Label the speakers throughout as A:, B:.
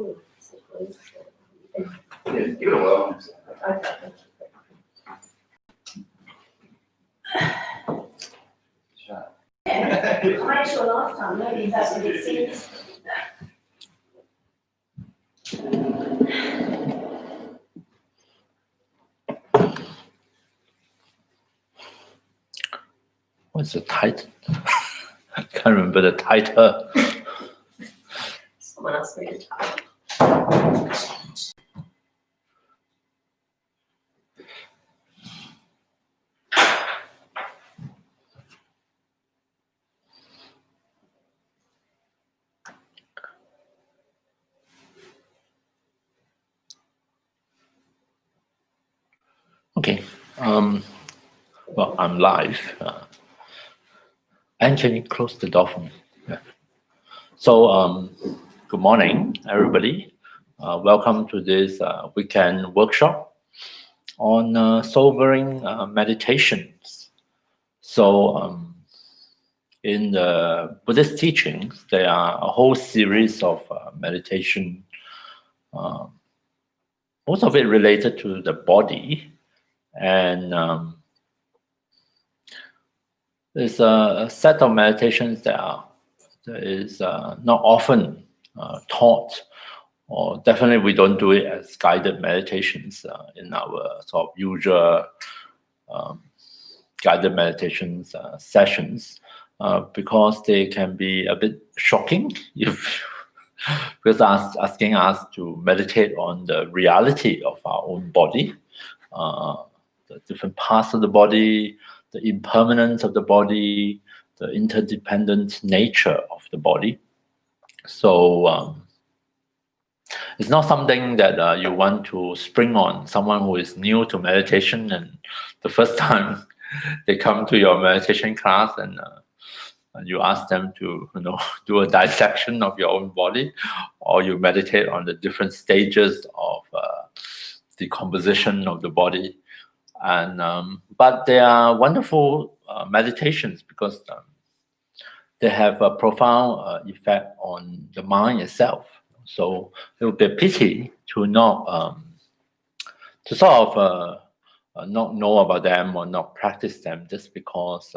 A: on, please.
B: Yeah, give it a whirl.
A: Okay. Yeah, I made sure last time, maybe that's what it seems.
C: What's the title? I can't remember the title.
A: Someone else made it.
C: Okay. Well, I'm live. And can you close the door for me? Yeah. So, good morning, everybody. Welcome to this weekend workshop on sobering meditations. So, in the Buddhist teachings, there are a whole series of meditation, most of it related to the body, and there's a set of meditations that is not often taught, or definitely we don't do it as guided meditations in our sort of usual guided meditations sessions, because they can be a bit shocking if because asking us to meditate on the reality of our own body, the different parts of the body, the impermanence of the body, the interdependent nature of the body. So it's not something that you want to spring on someone who is new to meditation, and the first time they come to your meditation class and you ask them to do a dissection of your own body, or you meditate on the different stages of decomposition of the body. And but they are wonderful meditations because they have a profound effect on the mind itself. So it would be a pity to not to sort of not know about them or not practice them just because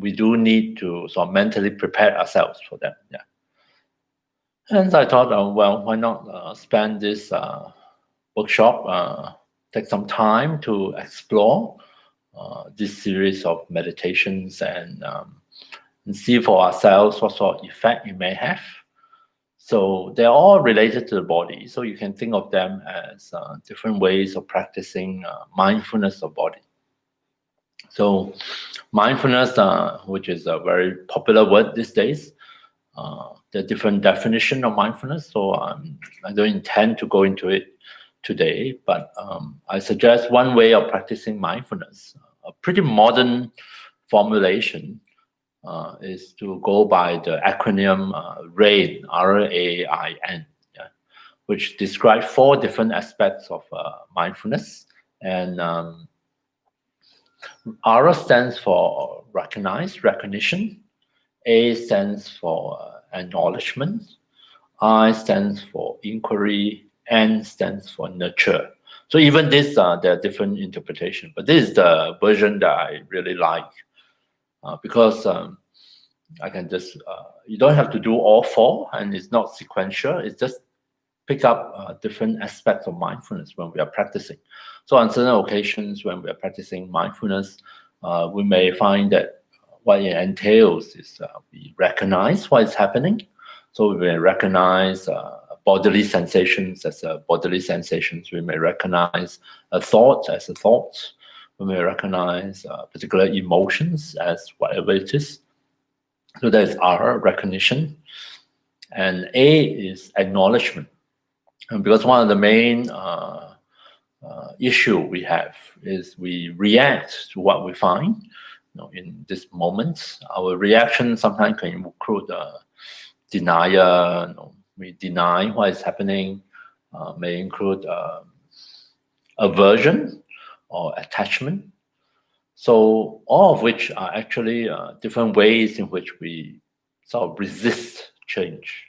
C: we do need to sort of mentally prepare ourselves for them. Yeah. And I thought, well, why not spend this workshop, take some time to explore this series of meditations and see for ourselves what sort of effect it may have. So they're all related to the body. So you can think of them as different ways of practicing mindfulness of body. So mindfulness, which is a very popular word these days, there are different definitions of mindfulness. So I don't intend to go into it today, but I suggest one way of practicing mindfulness, a pretty modern formulation, is to go by the acronym RAIN, R-A-I-N, yeah, which describes 4 different aspects of mindfulness. And R stands for recognition, A stands for acknowledgement, I stands for inquiry, N stands for nurture. So even this, there are different interpretations, but this is the version that I really like. Because I can just, you don't have to do all 4, and it's not sequential. It's just pick up different aspects of mindfulness when we are practicing. So on certain occasions when we are practicing mindfulness, we may find that what it entails is we recognize what is happening. So we may recognize bodily sensations as bodily sensations. We may recognize a thought as a thought. We may recognize particular emotions as whatever it is. So that is R, recognition. And A is acknowledgement. And because one of the main issue we have is we react to what we find. In this moment, our reaction sometimes can include denial. We deny what is happening. May include aversion or attachment. So all of which are actually different ways in which we sort of resist change.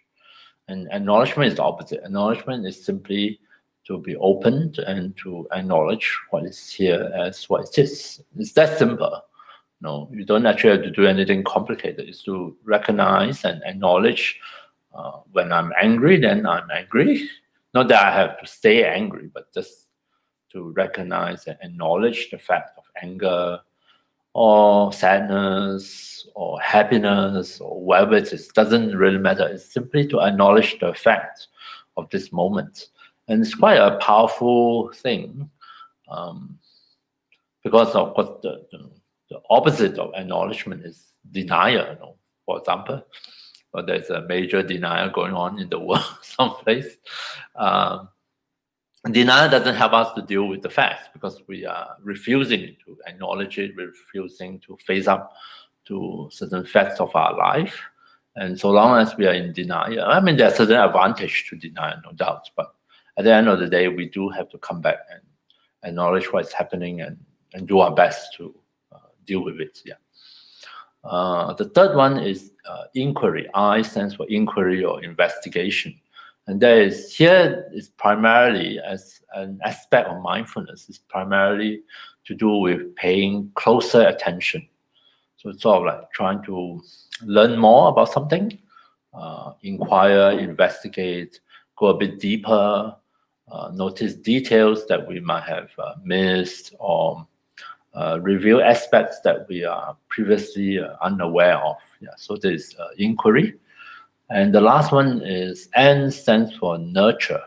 C: And acknowledgement is the opposite. Acknowledgement is simply to be open and to acknowledge what is here as what it is. It's that simple. No, you don't actually have to do anything complicated. It's to recognize and acknowledge when I'm angry, then I'm angry. Not that I have to stay angry, but just to recognize and acknowledge the fact of anger or sadness or happiness or whatever it is. Doesn't really matter. It's simply to acknowledge the fact of this moment. And it's quite a powerful thing because of course the opposite of acknowledgement is denial. For example, but there's a major denial going on in the world someplace. Denial doesn't help us to deal with the facts because we are refusing to acknowledge it, refusing to face up to certain facts of our life. And so long as we are in denial, I mean, there's a certain advantage to denial, no doubt. But at the end of the day, we do have to come back and acknowledge what's happening and do our best to deal with it. Yeah. The third one is inquiry. I stands for inquiry or investigation. And here is primarily as an aspect of mindfulness, is primarily to do with paying closer attention. So it's sort of like trying to learn more about something, inquire, investigate, go a bit deeper, notice details that we might have missed, or reveal aspects that we are previously unaware of. Yeah, so there's inquiry. And the last one is N stands for nurture.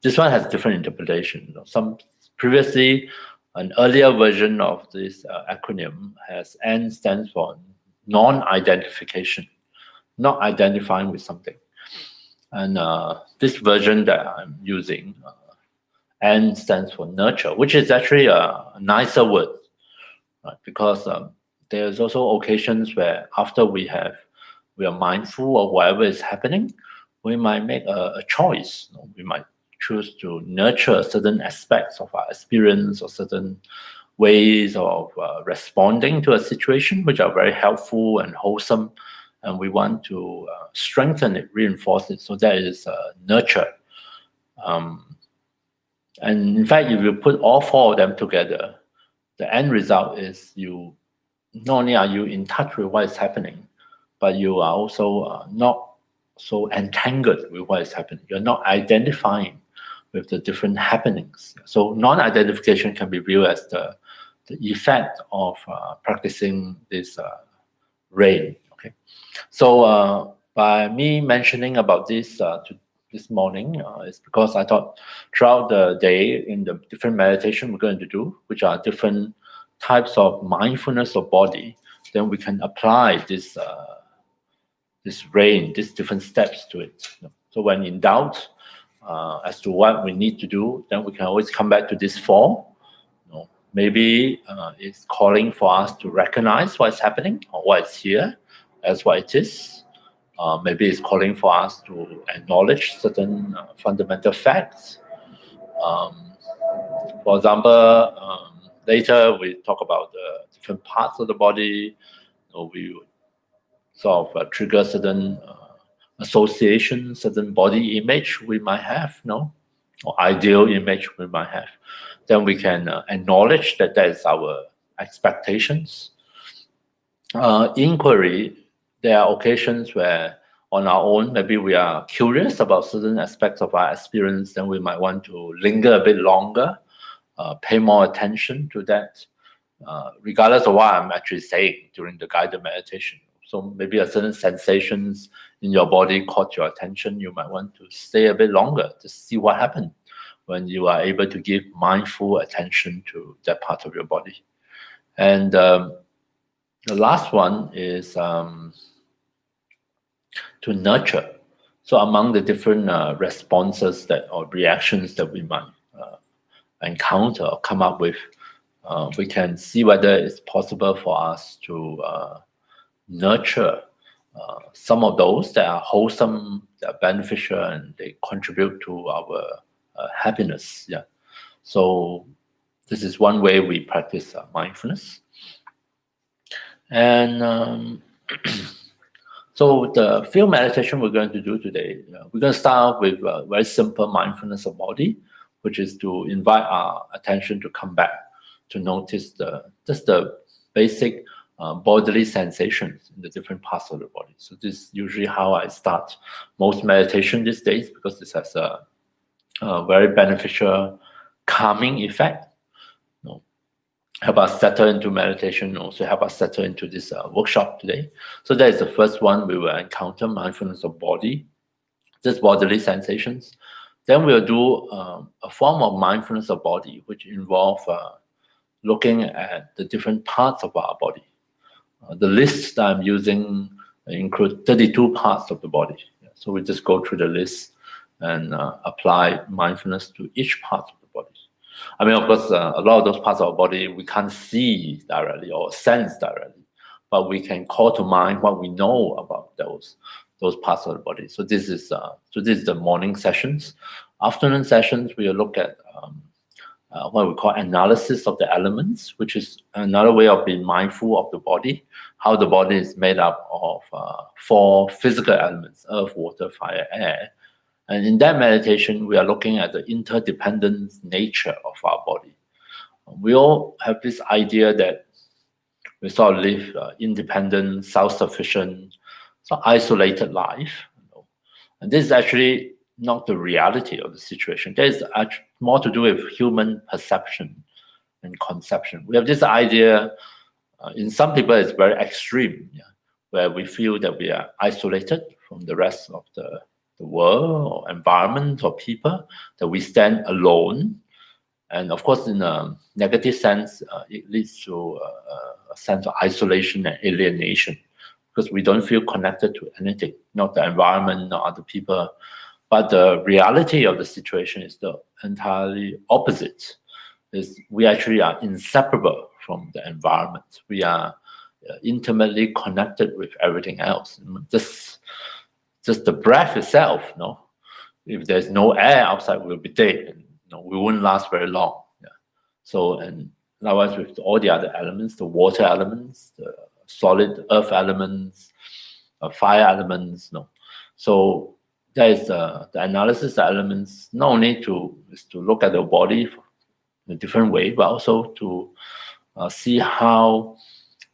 C: This one has different interpretation. Some previously, an earlier version of this acronym has N stands for non-identification, not identifying with something. And this version that I'm using, N stands for nurture, which is actually a nicer word, right? Because there's also occasions where after we are mindful of whatever is happening, we might make a choice. We might choose to nurture certain aspects of our experience or certain ways of responding to a situation which are very helpful and wholesome, and we want to strengthen it, reinforce it. So that is nurture. And in fact, if you put all four of them together, the end result is not only are you in touch with what is happening, but you are also not so entangled with what is happening. You're not identifying with the different happenings. So non-identification can be viewed as the effect of practicing this rain. Okay, so by me mentioning about this this morning is because I thought throughout the day in the different meditation we're going to do, which are different types of mindfulness of body, then we can apply this rain, these different steps to it. So when in doubt as to what we need to do, then we can always come back to this four. Maybe it's calling for us to recognize what's happening or what is here as what it is. Maybe it's calling for us to acknowledge certain fundamental facts. For example, later we talk about the different parts of the body. We would sort of trigger certain associations, certain body image we might have, or ideal image we might have. Then we can acknowledge that is our expectations. Inquiry, there are occasions where on our own, maybe we are curious about certain aspects of our experience, then we might want to linger a bit longer, pay more attention to that, regardless of what I'm actually saying during the guided meditation. So maybe a certain sensations in your body caught your attention, you might want to stay a bit longer to see what happened when you are able to give mindful attention to that part of your body. And the last one is to nurture. So among the different responses or reactions that we might encounter or come up with, we can see whether it's possible for us to nurture some of those that are wholesome, that are beneficial, and they contribute to our happiness. Yeah. So this is one way we practice mindfulness. And So the field meditation we're going to do today, we're going to start with a very simple mindfulness of body, which is to invite our attention to come back to notice just the basic bodily sensations in the different parts of the body. So this is usually how I start most meditation these days, because this has a very beneficial calming effect. Help us settle into meditation, also help us settle into this workshop today. So that is the first one. We will encounter mindfulness of body, just bodily sensations. Then we'll do a form of mindfulness of body, which involve looking at the different parts of our body. The list that I'm using include 32 parts of the body. So we just go through the list and apply mindfulness to each part of the body. I mean, of course, a lot of those parts of our body we can't see directly or sense directly, but we can call to mind what we know about those parts of the body. So this is the morning sessions. Afternoon sessions, we will look at what we call analysis of the elements, which is another way of being mindful of the body, how the body is made up of 4 physical elements: earth, water, fire, air. And in that meditation, we are looking at the interdependent nature of our body. We all have this idea that we sort of live independent, self-sufficient, so isolated life. And this is actually not the reality of the situation. There is more to do with human perception and conception. We have this idea, in some people it's very extreme, where we feel that we are isolated from the rest of the world or environment or people, that we stand alone. And of course, in a negative sense, it leads to a sense of isolation and alienation, because we don't feel connected to anything, not the environment, not other people. But the reality of the situation is the entirely opposite. We actually are inseparable from the environment. We are intimately connected with everything else. Just the breath itself, if there's no air outside, we'll be dead, and we wouldn't last very long. So, and likewise with all the other elements, the water elements, the solid earth elements, fire elements. So there is the analysis of elements, not only is to look at the body in a different way, but also to see how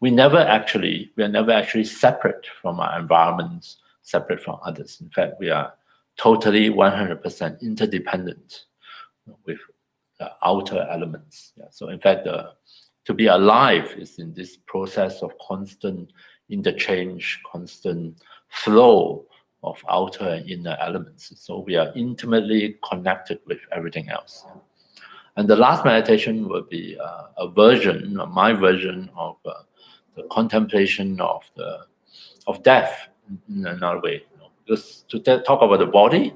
C: we are never actually separate from our environments, separate from others. In fact, we are totally 100% interdependent with the outer elements. So in fact, to be alive is in this process of constant interchange, constant flow of outer and inner elements. So we are intimately connected with everything else. And the last meditation will be my version of the contemplation of death in another way. Because to talk about the body,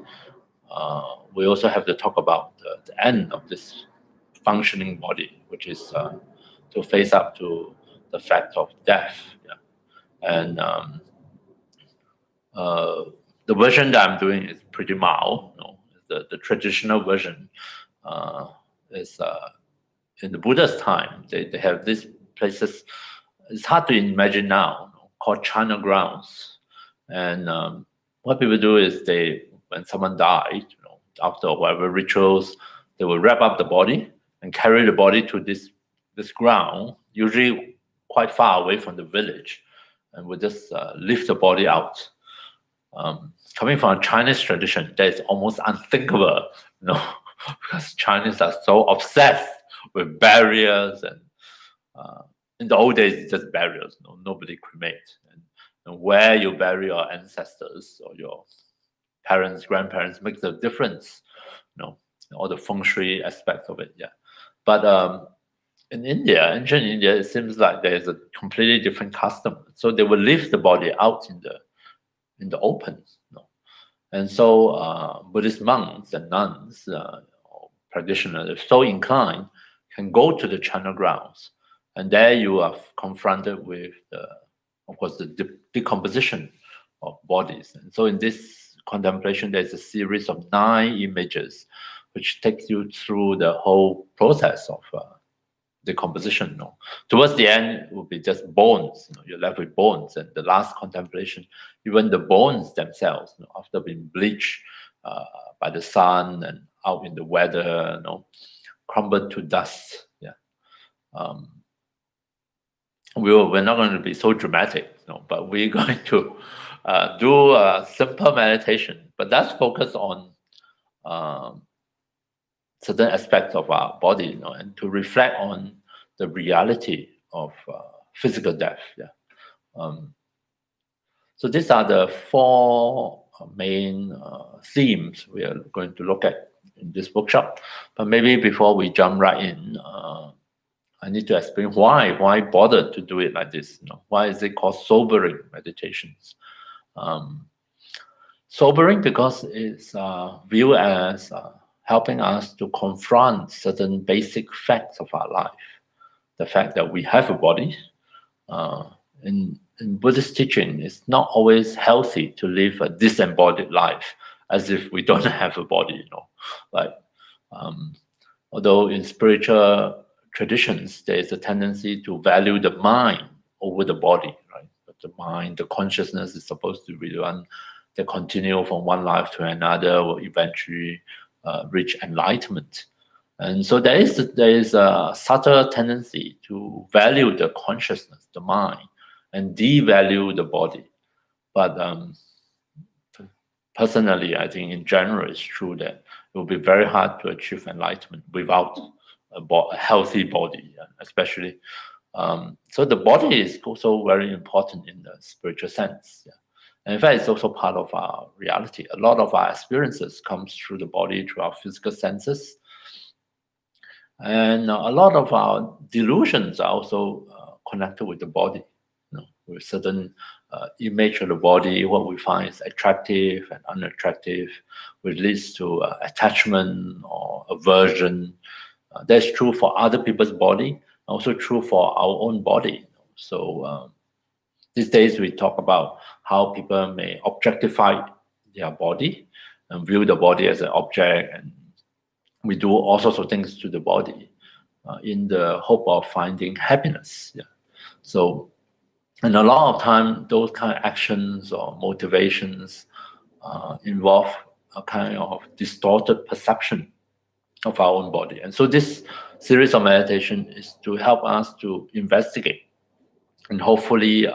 C: we also have to talk about the end of this functioning body, which is to face up to the fact of death. And the version that I'm doing is pretty mild. The traditional version is in the Buddha's time. They have these places. It's hard to imagine now, called China grounds. And what people do is when someone died, after whatever rituals, they will wrap up the body and carry the body to this ground, usually quite far away from the village, and will just lift the body out. Coming from a Chinese tradition, that is almost unthinkable, because Chinese are so obsessed with burials, and in the old days, it's just burials. Nobody cremates, and where you bury your ancestors or your parents, grandparents makes a difference. All the feng shui aspects of it. But in India, ancient India, it seems like there's a completely different custom. So they will lift the body out in the open. And so Buddhist monks and nuns, or practitioners, if so inclined, can go to the China grounds. And there you are confronted with, of course, the decomposition of bodies. And so in this contemplation, there's a series of 9 images, which takes you through the whole process of decomposition. Towards the end, it will be just bones. You're left with bones, and the last contemplation, even the bones themselves, after being bleached by the sun and out in the weather, crumbled to dust. Yeah. We're not going to be so dramatic, but we're going to do a simple meditation, but that's focused on certain aspects of our body, and to reflect on the reality of physical death. Yeah. So these are the four main themes we are going to look at in this workshop. But maybe before we jump right in, I need to explain why bother to do it like this. Why is it called sobering meditations? Sobering because it's viewed as helping us to confront certain basic facts of our life. The fact that we have a body. In Buddhist teaching, it's not always healthy to live a disembodied life as if we don't have a body. Like, although in spiritual traditions, there is a tendency to value the mind over the body, right? But the mind, the consciousness is supposed to be the one that continue from one life to another, will eventually reach enlightenment. And so there is a subtle tendency to value the consciousness, the mind, and devalue the body. But personally, I think in general, it's true that it will be very hard to achieve enlightenment without a healthy body, especially. So the body is also very important in the spiritual sense. Yeah. And in fact, it's also part of our reality. A lot of our experiences comes through the body, through our physical senses. And a lot of our delusions are also connected with the body, with certain image of the body, what we find is attractive and unattractive, which leads to attachment or aversion. That's true for other people's body, also true for our own body. So these days we talk about how people may objectify their body and view the body as an object, and we do all sorts of things to the body in the hope of finding happiness. Yeah. So, and a lot of time, those kind of actions or motivations involve a kind of distorted perception of our own body. And so this series of meditation is to help us to investigate and hopefully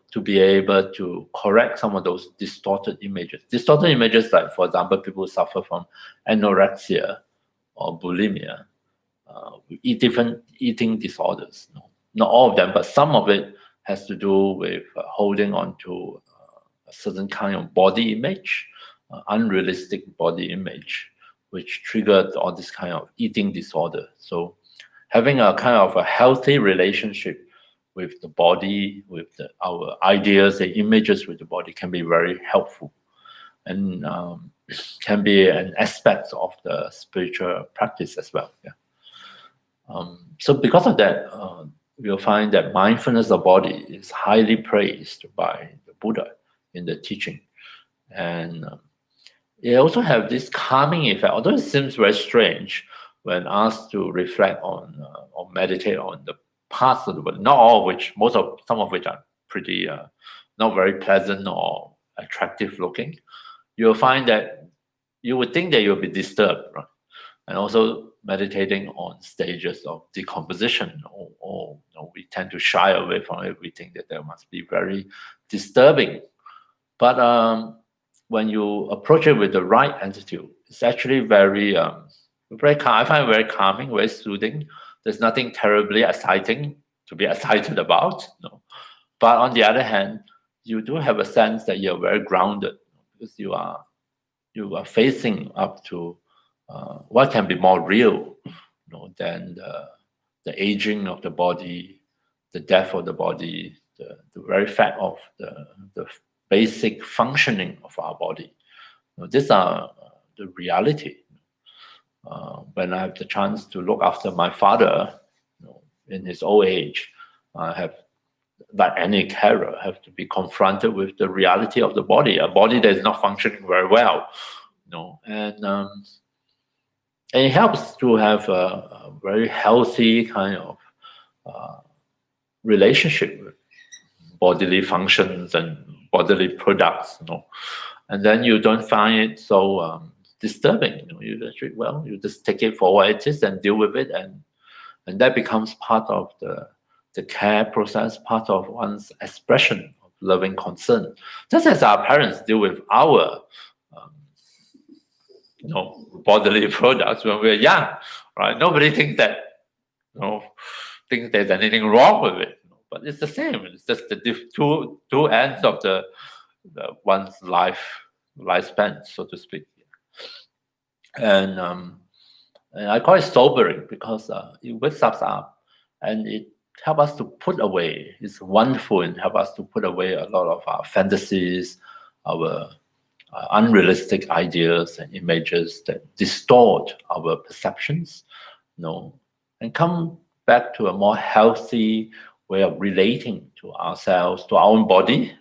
C: to be able to correct some of those distorted images. Distorted images like, for example, people who suffer from anorexia or bulimia, different eating disorders. Not all of them, but some of it has to do with holding on to a certain kind of body image, unrealistic body image, which triggered all this kind of eating disorder. So having a kind of a healthy relationship with the body, with our ideas and images with the body can be very helpful, and can be an aspect of the spiritual practice as well. Yeah. So because of that, we'll find that mindfulness of body is highly praised by the Buddha in the teaching. And it also have this calming effect, although it seems very strange when asked to reflect on or meditate on the parts of the body, not all of which, some of which are pretty not very pleasant or attractive looking. You'll find that you would think that you'll be disturbed, right? And also meditating on stages of decomposition, or we tend to shy away from it. We think that there must be very disturbing. But when you approach it with the right attitude, it's actually very calm. I find it very calming, very soothing. There's nothing terribly exciting to be excited about. But on the other hand, you do have a sense that you're very grounded, because you are facing up to what can be more real, than the aging of the body, the death of the body, the very fact of the basic functioning of our body. These are the reality. When I have the chance to look after my father, in his old age, I have, like any carer, have to be confronted with the reality of the body, a body that is not functioning very well. And And it helps to have a very healthy kind of relationship with bodily functions and bodily products, and then you don't find it so disturbing. You just you just take it for what it is and deal with it, and that becomes part of the care process, part of one's expression of loving concern. Just as our parents deal with our um, bodily products when we're young, right? Nobody thinks that thinks there's anything wrong with it, but it's the same. It's just the two ends of the one's lifespan, so to speak. And I call it sobering because it wakes us up and it helps us to put away. It's wonderful and help us to put away a lot of our fantasies, our unrealistic ideas and images that distort our perceptions, and come back to a more healthy way of relating to ourselves, to our own body.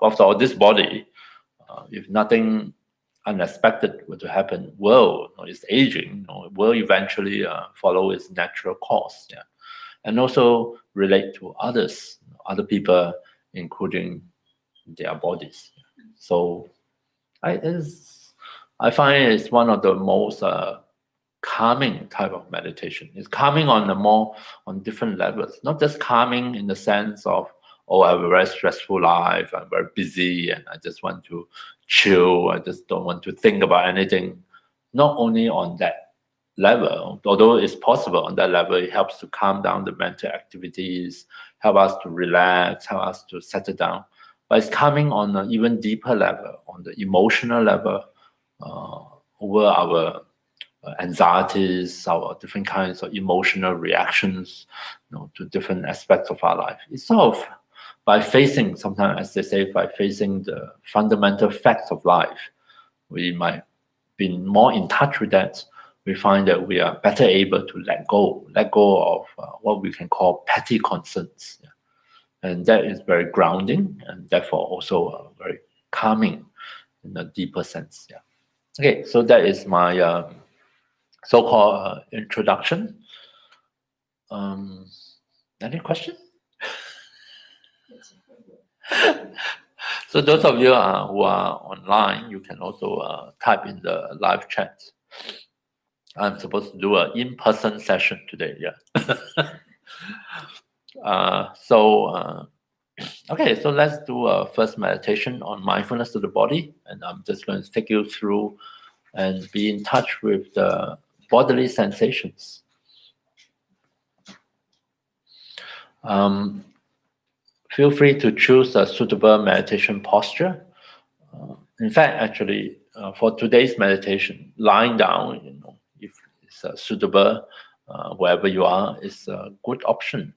C: After all, this body, if nothing unexpected were to happen, is aging, will eventually follow its natural course. Yeah. And also relate to others, other people, including their bodies. So I find it's one of the most calming type of meditation. It's calming on different levels, not just calming in the sense of, I have a very stressful life, I'm very busy, and I just want to chill, I just don't want to think about anything. Not only on that level, although it's possible on that level, it helps to calm down the mental activities, help us to relax, help us to settle down. But it's coming on an even deeper level, on the emotional level, over our anxieties, our different kinds of emotional reactions, to different aspects of our life. It's sort of by facing, sometimes as they say, by facing the fundamental facts of life, we might be more in touch with that. We find that we are better able to let go of what we can call petty concerns. Yeah. And that is very grounding and therefore also very calming in a deeper sense. Yeah. Okay, so that is my so-called introduction. Any question? So those of you who are online, you can also type in the live chat. I'm supposed to do an in-person session today. Yeah. Okay, so let's do a first meditation on mindfulness of the body, and I'm just going to take you through and be in touch with the bodily sensations. Feel free to choose a suitable meditation posture. In fact, actually, for today's meditation, lying down, if it's suitable, wherever you are, is a good option.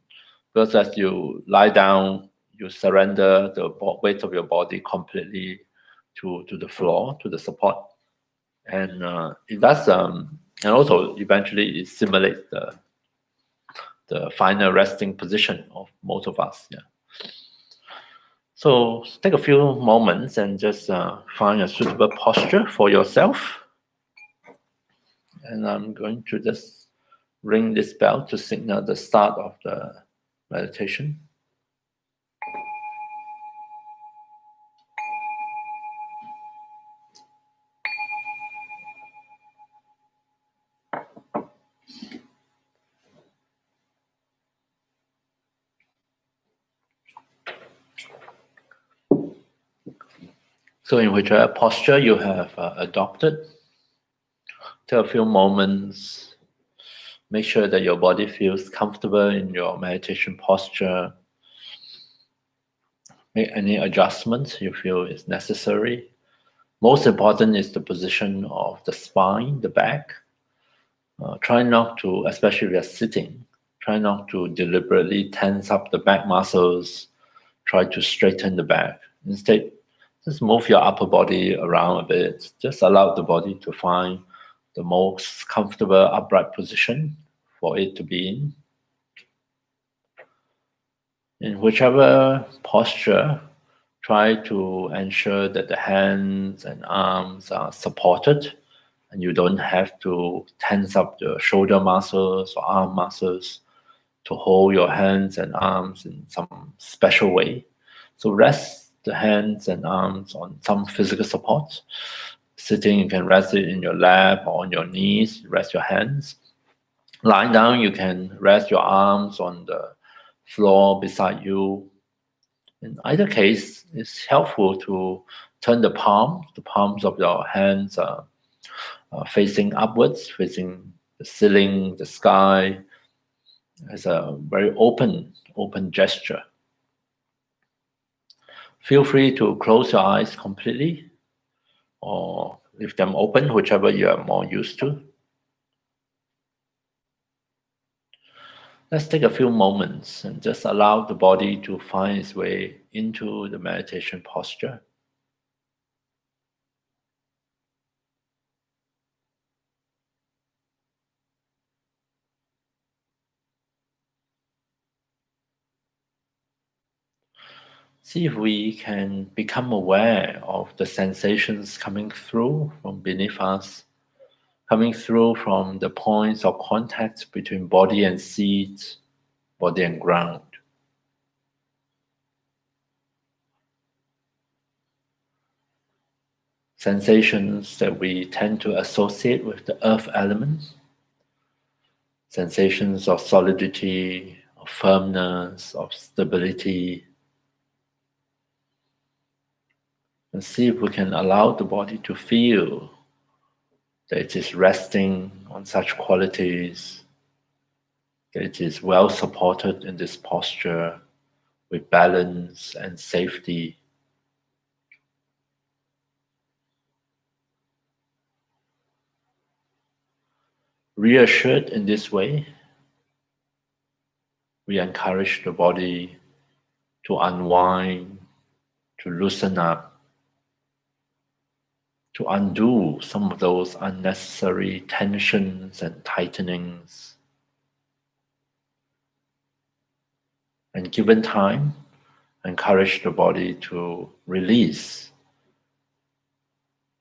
C: Because as you lie down, you surrender the weight of your body completely to the floor, to the support. And it does, and also eventually it simulates the final resting position of most of us. Yeah. So take a few moments and just find a suitable posture for yourself. And I'm going to just ring this bell to signal the start of the meditation. So in whichever posture you have adopted, take a few moments, make sure that your body feels comfortable in your meditation posture. Make any adjustments you feel is necessary. Most important is the position of the spine, the back. Try not to, especially if you're sitting, try not to deliberately tense up the back muscles. Try to straighten the back. Instead, just move your upper body around a bit. Just allow the body to find the most comfortable upright position for it to be in. In whichever posture, try to ensure that the hands and arms are supported and you don't have to tense up the shoulder muscles or arm muscles to hold your hands and arms in some special way. So rest the hands and arms on some physical support. Sitting, you can rest it in your lap or on your knees, rest your hands. Lying down, you can rest your arms on the floor beside you. In either case, it's helpful to turn the palms of your hands facing upwards, facing the ceiling, the sky, as a very open gesture. Feel free to close your eyes completely or leave them open, whichever you are more used to. Let's take a few moments and just allow the body to find its way into the meditation posture. See if we can become aware of the sensations coming through from beneath us, coming through from the points of contact between body and seat, body and ground. Sensations that we tend to associate with the earth element, sensations of solidity, of firmness, of stability. And see if we can allow the body to feel that it is resting on such qualities, that it is well supported in this posture with balance and safety. Reassured in this way, we encourage the body to unwind, to loosen up, to undo some of those unnecessary tensions and tightenings. And given time, encourage the body to release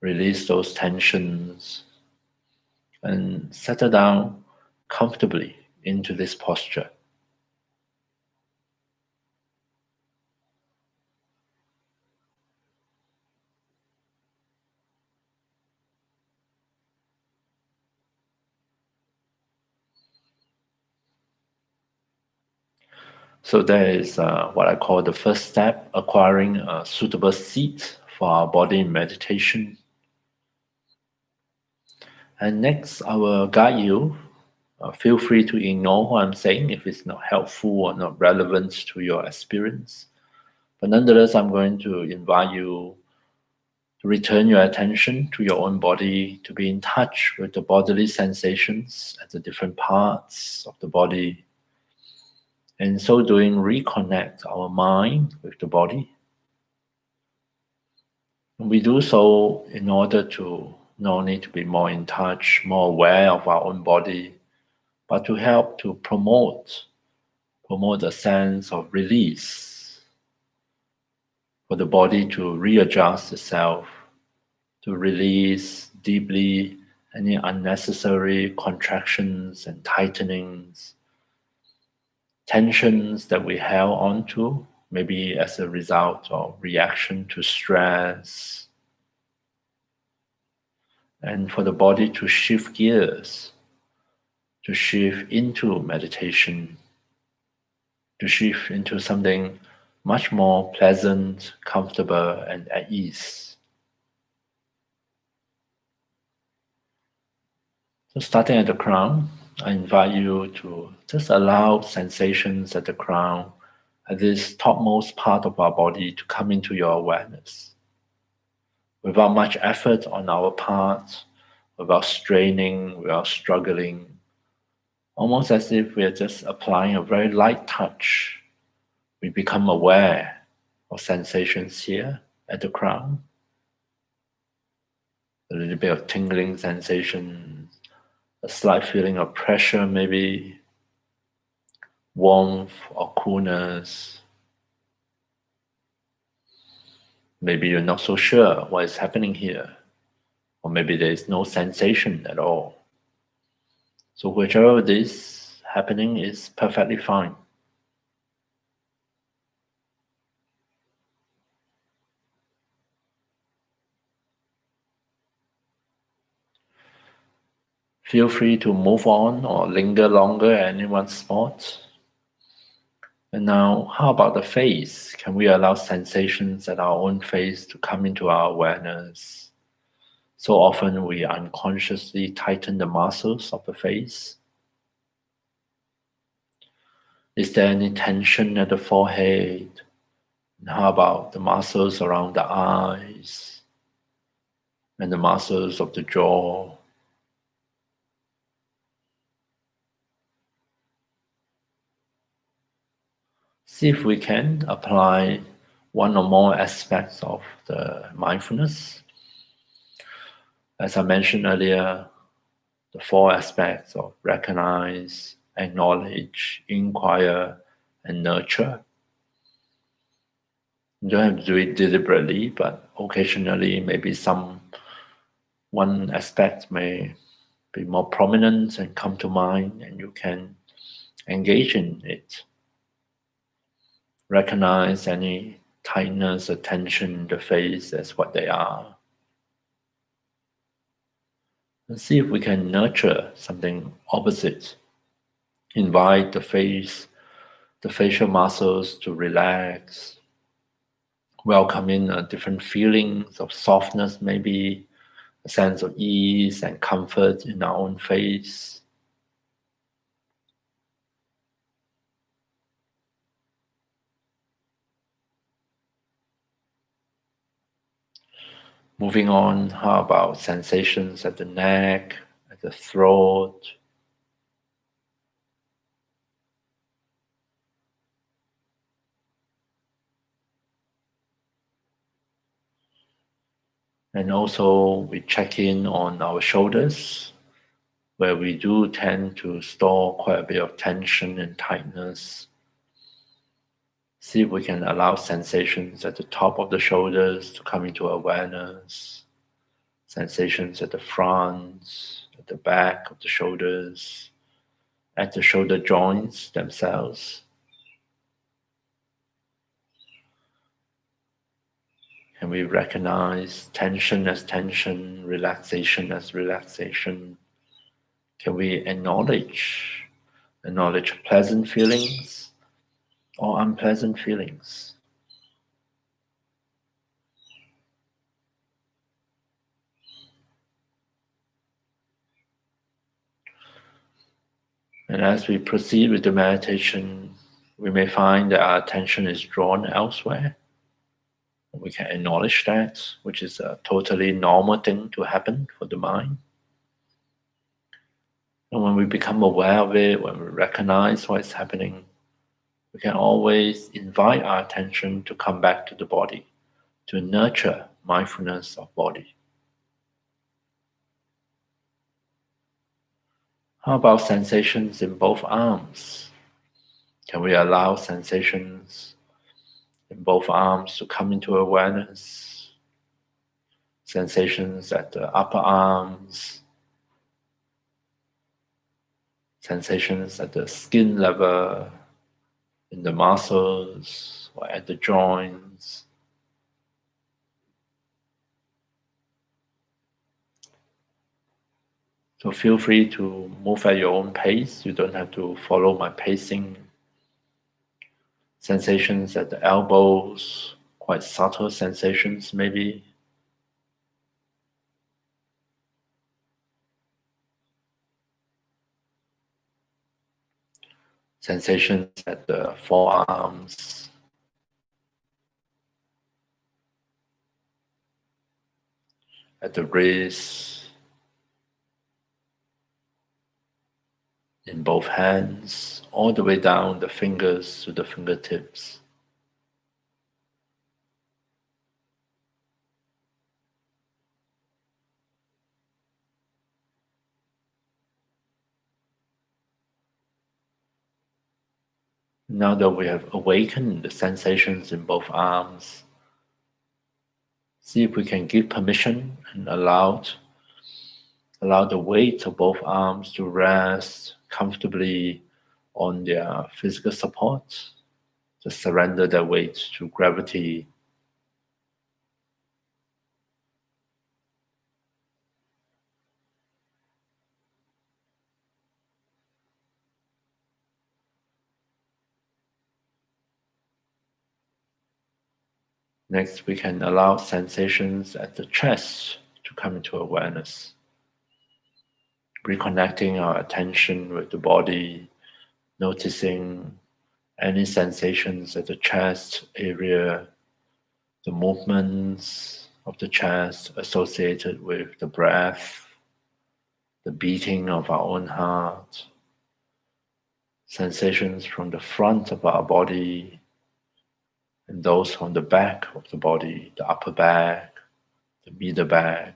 C: those tensions and settle down comfortably into this posture. So there is what I call the first step, acquiring a suitable seat for our body in meditation. And next, I will guide you. Feel free to ignore what I'm saying if it's not helpful or not relevant to your experience. But nonetheless, I'm going to invite you to return your attention to your own body, to be in touch with the bodily sensations at the different parts of the body. In so doing, reconnect our mind with the body. And we do so in order to not only to be more in touch, more aware of our own body, but to help to promote a sense of release, for the body to readjust itself, to release deeply any unnecessary contractions and tightenings, tensions that we held onto, maybe as a result of reaction to stress, and for the body to shift gears, to shift into meditation, to shift into something much more pleasant, comfortable, and at ease. So starting at the crown, I invite you to just allow sensations at the crown, at this topmost part of our body, to come into your awareness. Without much effort on our part, without straining, without struggling, almost as if we are just applying a very light touch. We become aware of sensations here at the crown. A little bit of tingling sensation, a slight feeling of pressure maybe, warmth or coolness. Maybe you're not so sure what is happening here, or maybe there is no sensation at all. So whichever is happening is perfectly fine. Feel free to move on or linger longer at any one spot. And now, how about the face? Can we allow sensations at our own face to come into our awareness? So often we unconsciously tighten the muscles of the face. Is there any tension at the forehead? And how about the muscles around the eyes and the muscles of the jaw? See if we can apply one or more aspects of the mindfulness. As I mentioned earlier, the four aspects of recognize, acknowledge, inquire, and nurture. You don't have to do it deliberately, but occasionally maybe one aspect may be more prominent and come to mind, and you can engage in it. Recognize any tightness or tension in the face as what they are. And see if we can nurture something opposite. Invite the facial muscles to relax. Welcome in different feelings of softness, maybe a sense of ease and comfort in our own face. Moving on, how about sensations at the neck, at the throat? And also we check in on our shoulders, where we do tend to store quite a bit of tension and tightness. See if we can allow sensations at the top of the shoulders to come into awareness. Sensations at the front, at the back of the shoulders, at the shoulder joints themselves. Can we recognize tension as tension, relaxation as relaxation? Can we acknowledge pleasant feelings or unpleasant feelings? And as we proceed with the meditation, we may find that our attention is drawn elsewhere. We can acknowledge that, which is a totally normal thing to happen for the mind. And when we become aware of it, when we recognize what's happening, we can always invite our attention to come back to the body, to nurture mindfulness of body. How about sensations in both arms? Can we allow sensations in both arms to come into awareness? Sensations at the upper arms, sensations at the skin level, in the muscles, or at the joints. So feel free to move at your own pace. You don't have to follow my pacing. Sensations at the elbows, quite subtle sensations maybe. Sensations at the forearms, at the wrists, in both hands, all the way down the fingers to the fingertips. Now that we have awakened the sensations in both arms, see if we can give permission and allow Allow the weight of both arms to rest comfortably on their physical support. Just surrender their weight to gravity. Next, we can allow sensations at the chest to come into awareness. Reconnecting our attention with the body, noticing any sensations at the chest area, the movements of the chest associated with the breath, the beating of our own heart, sensations from the front of our body, and those from the back of the body, the upper back, the middle back.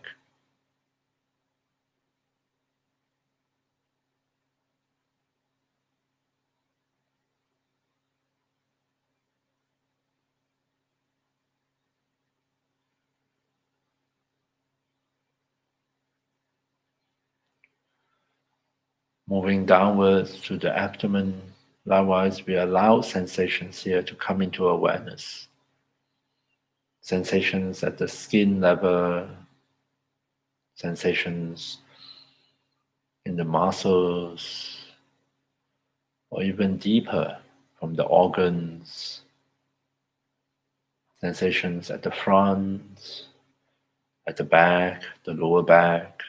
C: Moving downwards to the abdomen, likewise, we allow sensations here to come into awareness. Sensations at the skin level, sensations in the muscles, or even deeper from the organs, sensations at the front, at the back, the lower back.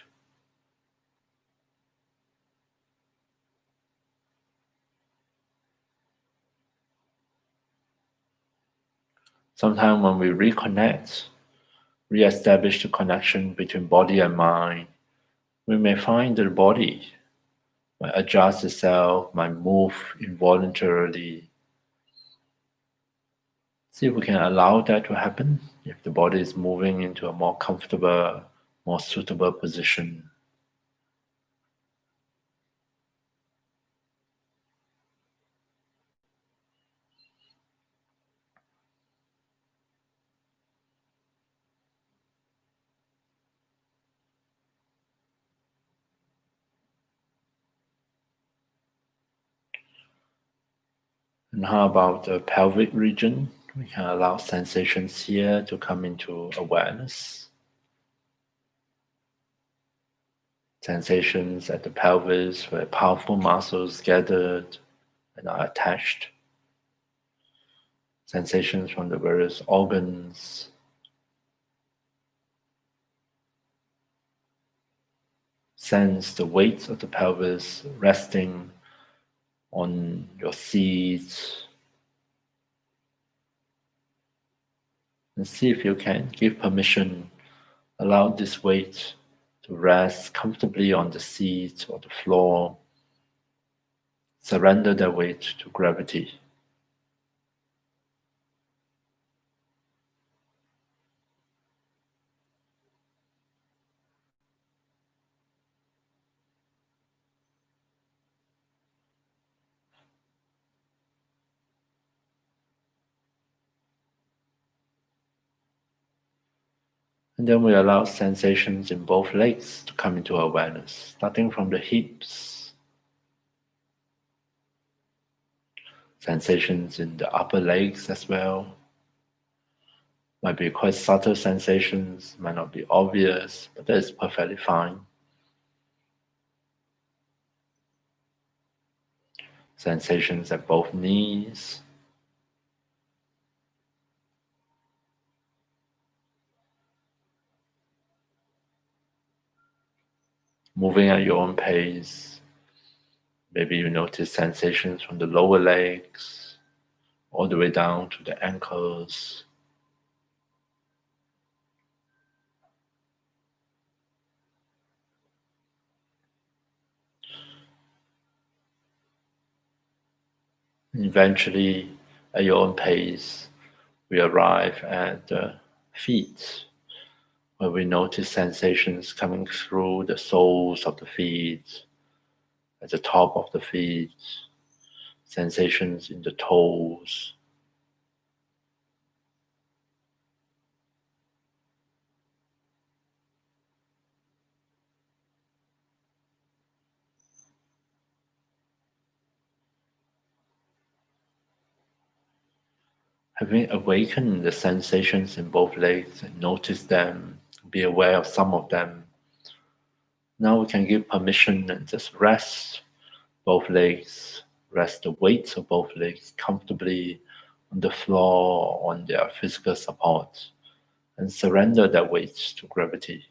C: Sometimes when we reconnect, re-establish the connection between body and mind, we may find that the body might adjust itself, might move involuntarily. See if we can allow that to happen, if the body is moving into a more comfortable, more suitable position. And how about the pelvic region? We can allow sensations here to come into awareness. Sensations at the pelvis where powerful muscles gathered and are attached. Sensations from the various organs. Sense the weight of the pelvis resting on your seat. And see if you can give permission, allow this weight to rest comfortably on the seat or the floor. Surrender that weight to gravity. And then we allow sensations in both legs to come into awareness, starting from the hips. Sensations in the upper legs as well. Might be quite subtle sensations, might not be obvious, but that is perfectly fine. Sensations at both knees. Moving at your own pace. Maybe you notice sensations from the lower legs, all the way down to the ankles. And eventually, at your own pace, we arrive at the feet, where we notice sensations coming through the soles of the feet, at the top of the feet, sensations in the toes. Having awakened the sensations in both legs and notice them, be aware of some of them. Now we can give permission and just rest both legs, rest the weights of both legs comfortably on the floor or on their physical support, and surrender that weight to gravity.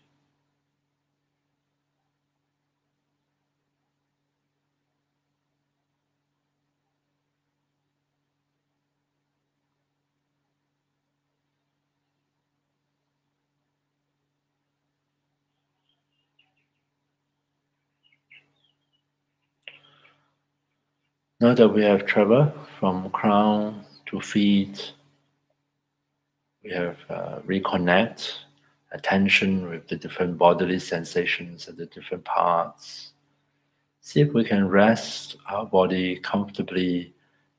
C: Now that we have traveled from crown to feet, we have reconnect attention with the different bodily sensations at the different parts. See if we can rest our body comfortably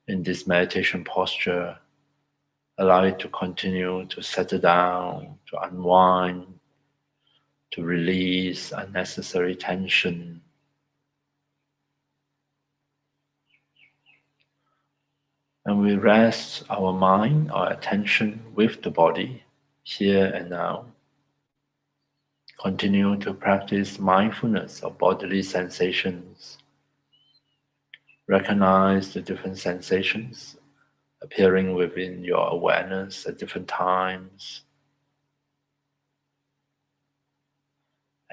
C: in this meditation posture. Allow it to continue to settle down, to unwind, to release unnecessary tension. And we rest our mind, our attention with the body, here and now. Continue to practice mindfulness of bodily sensations. Recognize the different sensations appearing within your awareness at different times.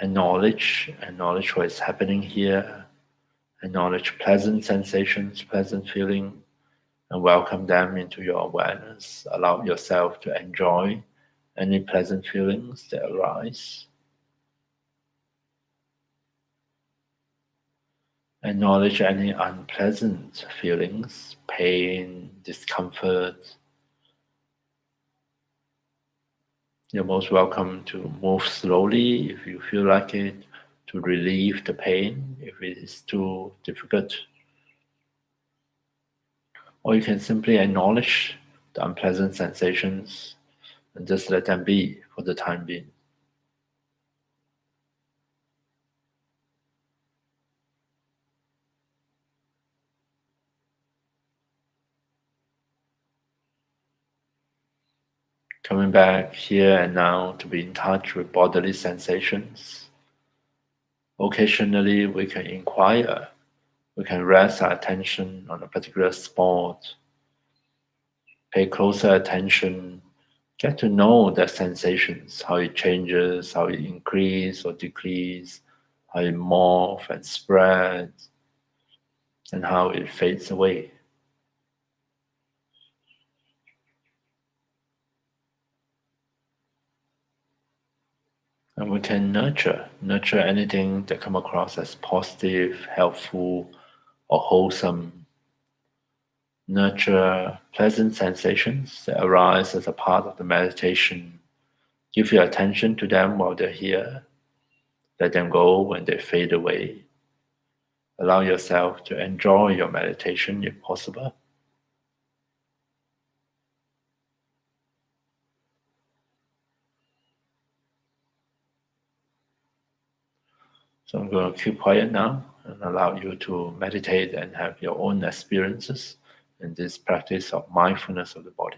C: Acknowledge what is happening here. Acknowledge pleasant sensations, pleasant feeling, and welcome them into your awareness. Allow yourself to enjoy any pleasant feelings that arise. Acknowledge any unpleasant feelings, pain, discomfort. You're most welcome to move slowly if you feel like it, to relieve the pain if it is too difficult. Or you can simply acknowledge the unpleasant sensations and just let them be for the time being. Coming back here and now to be in touch with bodily sensations. Occasionally we can inquire, we can rest our attention on a particular spot, pay closer attention, get to know the sensations, how it changes, how it increases or decreases, how it morphs and spreads, and how it fades away. And we can nurture anything that come across as positive, helpful, or wholesome. Nurture pleasant sensations that arise as a part of the meditation. Give your attention to them while they're here. Let them go when they fade away. Allow yourself to enjoy your meditation if possible. So I'm going to keep quiet now and allow you to meditate and have your own experiences in this practice of mindfulness of the body.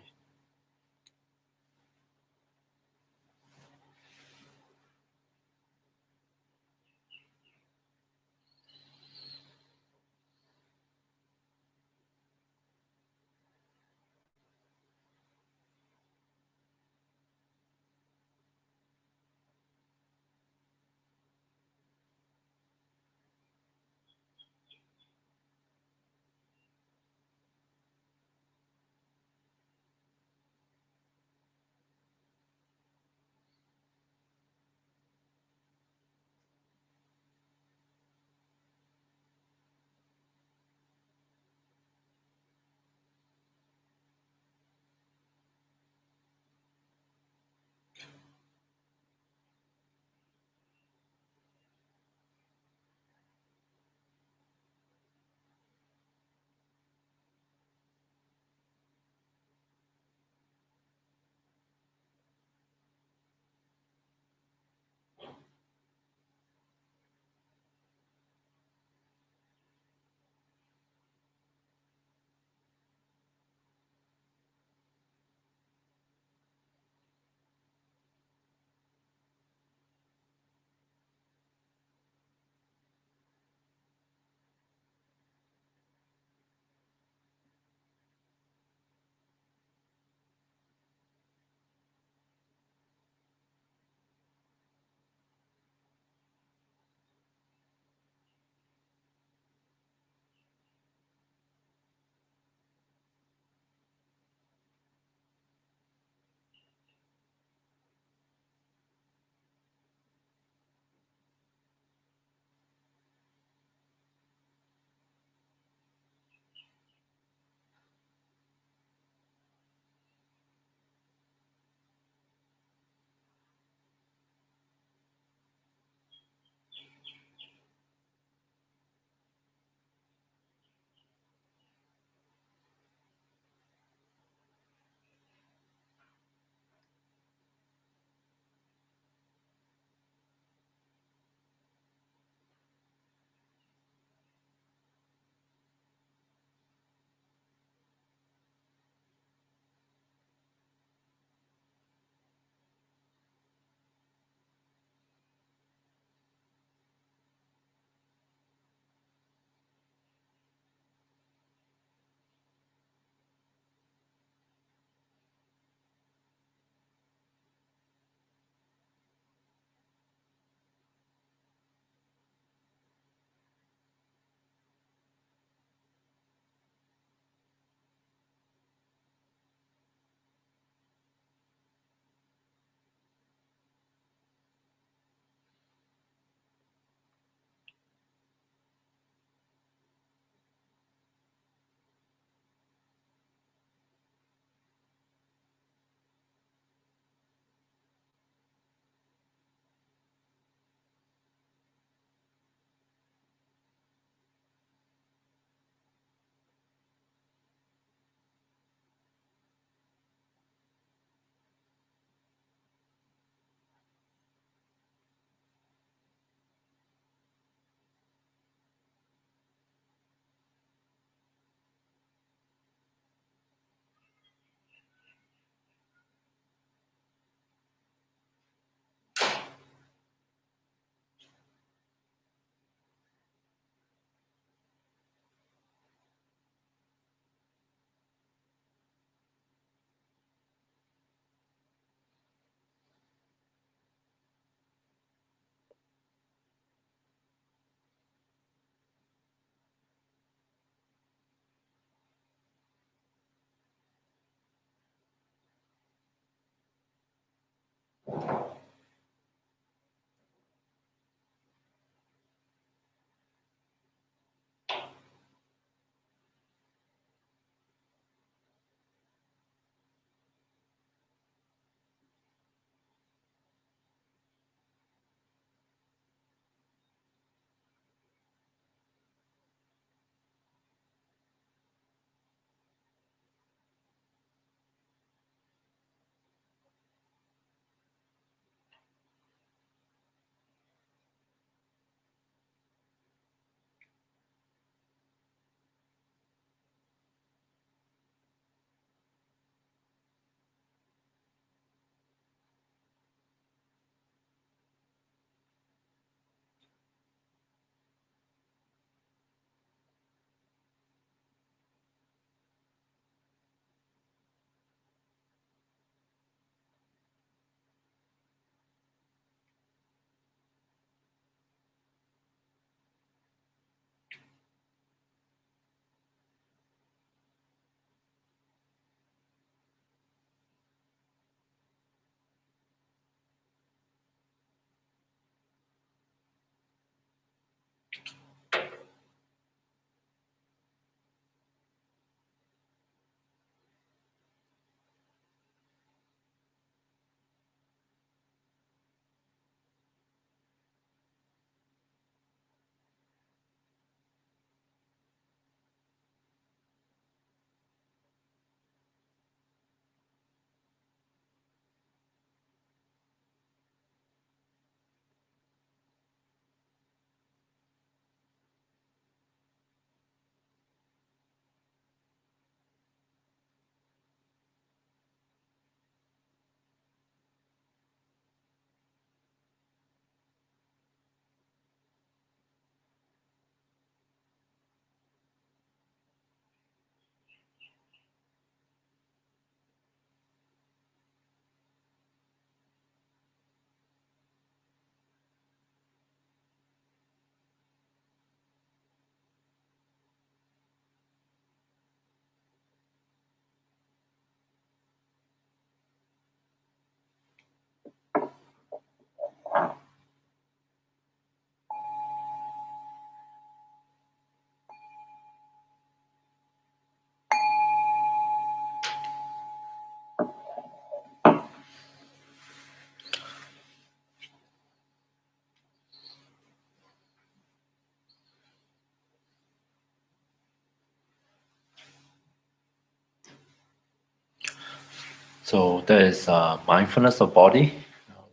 C: So there is mindfulness of body,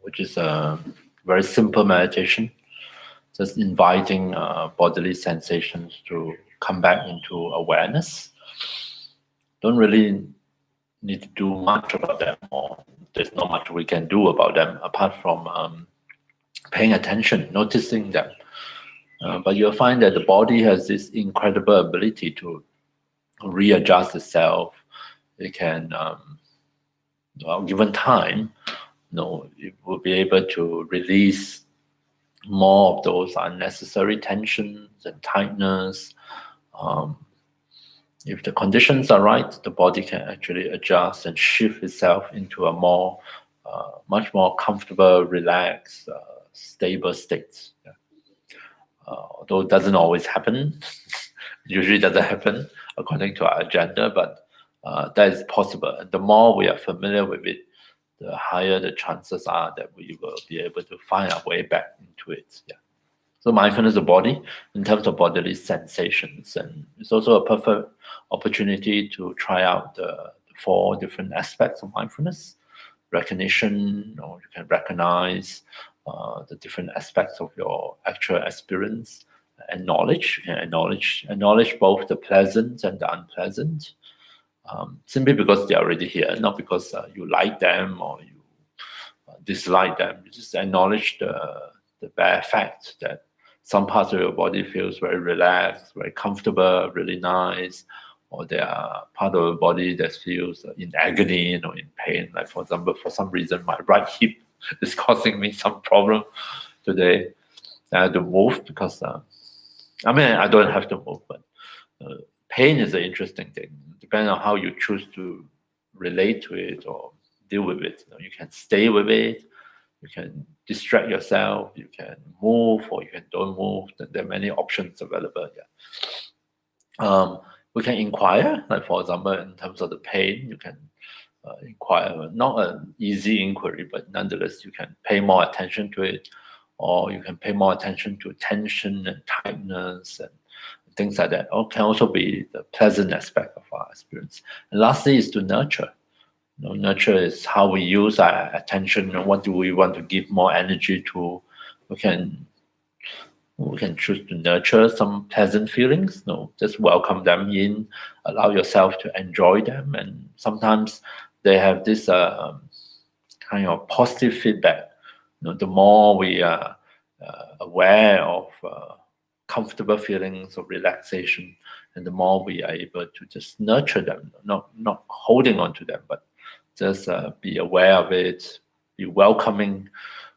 C: which is a very simple meditation, just inviting bodily sensations to come back into awareness. Don't really need to do much about them, or there's not much we can do about them apart from paying attention, noticing them. But you'll find that the body has this incredible ability to readjust itself. It can, given time, it will be able to release more of those unnecessary tensions and tightness. If the conditions are right, the body can actually adjust and shift itself into a much more comfortable, relaxed, stable state. Yeah. Although it doesn't always happen, usually doesn't happen according to our agenda, but that is possible. And the more we are familiar with it, the higher the chances are that we will be able to find our way back into it. Yeah. So mindfulness of body in terms of bodily sensations, and it's also a perfect opportunity to try out the 4 different aspects of mindfulness. Recognition, or you can recognize the different aspects of your actual experience, and knowledge. Acknowledge both the pleasant and the unpleasant, simply because they are already here, not because you like them or you dislike them. You just acknowledge the bare fact that some parts of your body feels very relaxed, very comfortable, really nice, or there are part of the body that feels in agony, in pain. Like, for example, for some reason, my right hip is causing me some problem today. I have to move because, I don't have to move, but pain is an interesting thing. Depending on how you choose to relate to it or deal with it. You can stay with it, you can distract yourself, you can move, or you can don't move. There are many options available. Yeah. We can inquire, like, for example, in terms of the pain, you can inquire, not an easy inquiry, but nonetheless, you can pay more attention to it, or you can pay more attention to tension and tightness and things like that. Or can also be the pleasant aspect of our experience. And lastly is to nurture. Nurture is how we use our attention. What do we want to give more energy to? We can choose to nurture some pleasant feelings. Just welcome them in, allow yourself to enjoy them. And sometimes they have this kind of positive feedback. The more we are aware of comfortable feelings of relaxation, and the more we are able to just nurture them, not holding on to them, but just be aware of it, be welcoming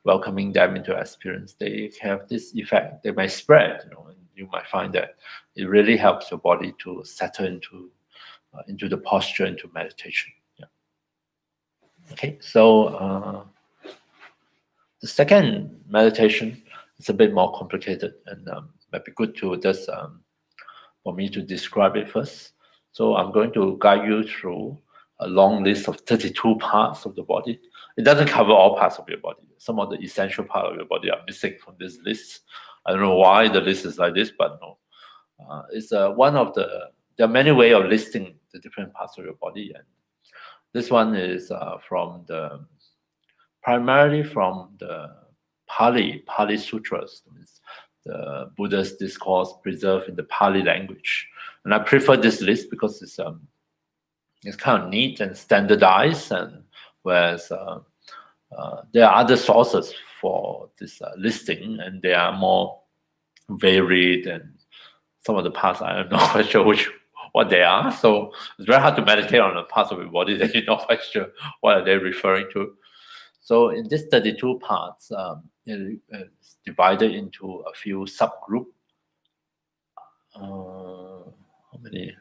C: them into experience. They have this effect. They may spread, and you might find that it really helps your body to settle into the posture, into meditation. Yeah. Okay, so the second meditation is a bit more complicated, and might be good to just for me to describe it first. So I'm going to guide you through a long list of 32 parts of the body. It doesn't cover all parts of your body. Some of the essential parts of your body are missing from this list. I don't know why the list is like this, but no. It's one of the, there are many ways of listing the different parts of your body. And this one is primarily from the Pali Sutras, the Buddha's discourse preserved in the Pali language. And I prefer this list because it's kind of neat and standardized, and whereas there are other sources for this listing, and they are more varied, and some of the parts I am not quite sure what they are. So it's very hard to meditate on the parts of your body that you're not quite sure what are they referring to. So in these 32 parts, it's divided into a few subgroups. How many?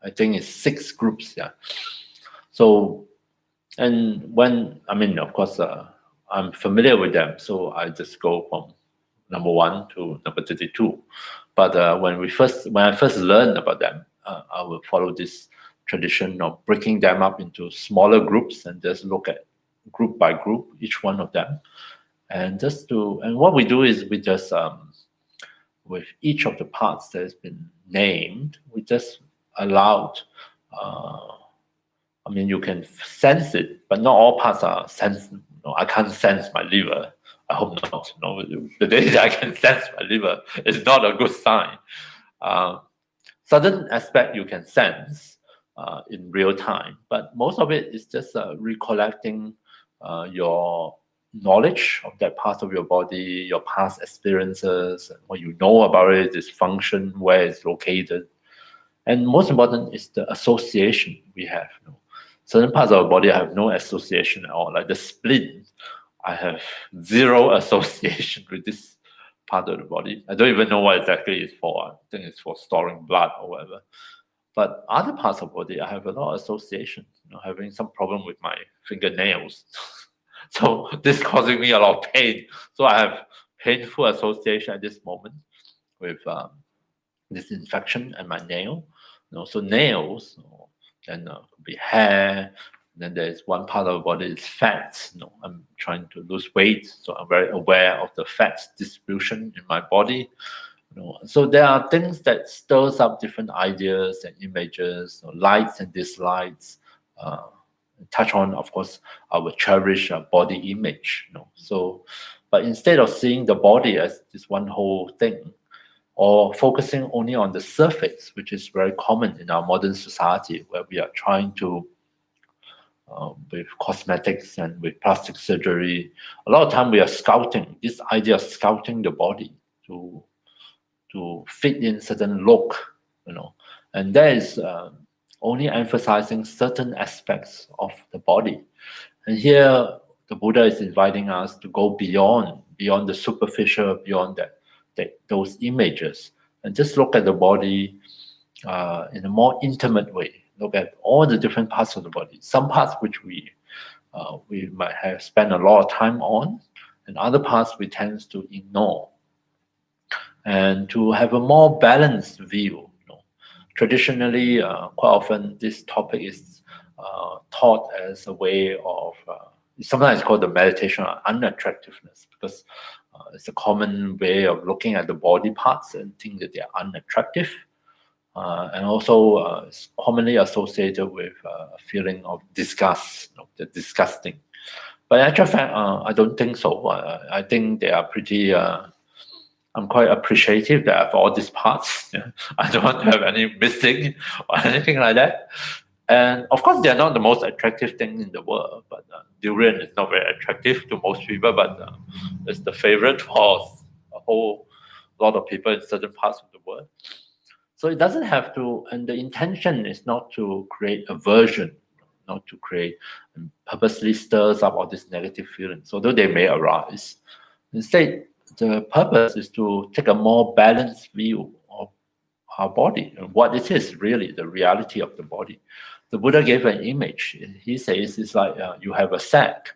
C: I think it's 6 groups. Yeah. So, and of course, I'm familiar with them, so I just go from number 1 to number 32. But when I first learned about them, I will follow this tradition of breaking them up into smaller groups and just look at group by group each one of them, and what we do is we just with each of the parts that has been named, we just allowed I mean, you can sense it, but not all parts are sensed. I can't sense my liver. I hope not. The day that I can sense my liver is not a good sign. Certain aspect you can sense in real time, but most of it is just recollecting your knowledge of that part of your body, your past experiences, and what you know about it, its function, where it's located. And most important is the association we have. Certain parts of our body have no association at all, like the spleen. I have zero association with this part of the body. I don't even know what exactly it's for. I think it's for storing blood or whatever. But other parts of the body, I have a lot of association, having some problem with my fingernails. So this causing me a lot of pain. So I have painful association at this moment with this infection at my nail. So nails, then could be hair. Then there's one part of the body is fat. I'm trying to lose weight, so I'm very aware of the fat distribution in my body. So there are things that stirs up different ideas and images, likes and dislikes. Touch on, of course, our cherished body image. So, but instead of seeing the body as this one whole thing, or focusing only on the surface, which is very common in our modern society, where we are trying to, with cosmetics and with plastic surgery, a lot of time we are scouting, this idea of scouting the body to fit in certain look, and that is only emphasizing certain aspects of the body. And here, the Buddha is inviting us to go beyond the superficial, beyond those images, and just look at the body in a more intimate way. Look at all the different parts of the body. Some parts which we might have spent a lot of time on, and other parts we tend to ignore. And to have a more balanced view. Traditionally, quite often this topic is taught as a way of, sometimes called the meditation on unattractiveness, because it's a common way of looking at the body parts and think that they are unattractive. And also it's commonly associated with a feeling of disgust, the disgusting. But in actual fact, I don't think so. I think they are pretty, I'm quite appreciative that I have all these parts. I don't want to have any missing or anything like that. And of course, they're not the most attractive thing in the world, but durian is not very attractive to most people, but it's the favorite for a whole lot of people in certain parts of the world. So it doesn't have to, and the intention is not to create aversion, not to create and purposely stirs up all these negative feelings, although they may arise. Instead, the purpose is to take a more balanced view of our body and what it is really, the reality of the body. The Buddha gave an image. He says it's like you have a sack.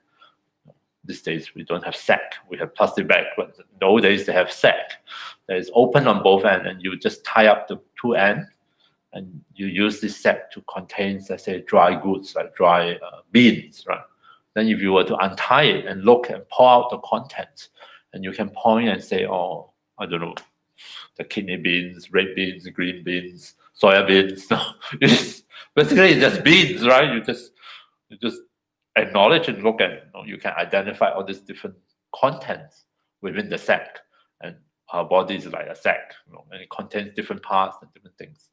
C: These days we don't have sack, we have plastic bag, but in the old days they have sack that is open on both ends, and you just tie up the two ends, and you use this sack to contain, let's say, dry goods like dry beans, right? Then if you were to untie it and look and pour out the contents, and you can point and say, oh, I don't know, the kidney beans, red beans, green beans, soya beans. Basically, it's just beans, right? You just acknowledge and look at, you can identify all these different contents within the sack. And our body is like a sack, and it contains different parts and different things.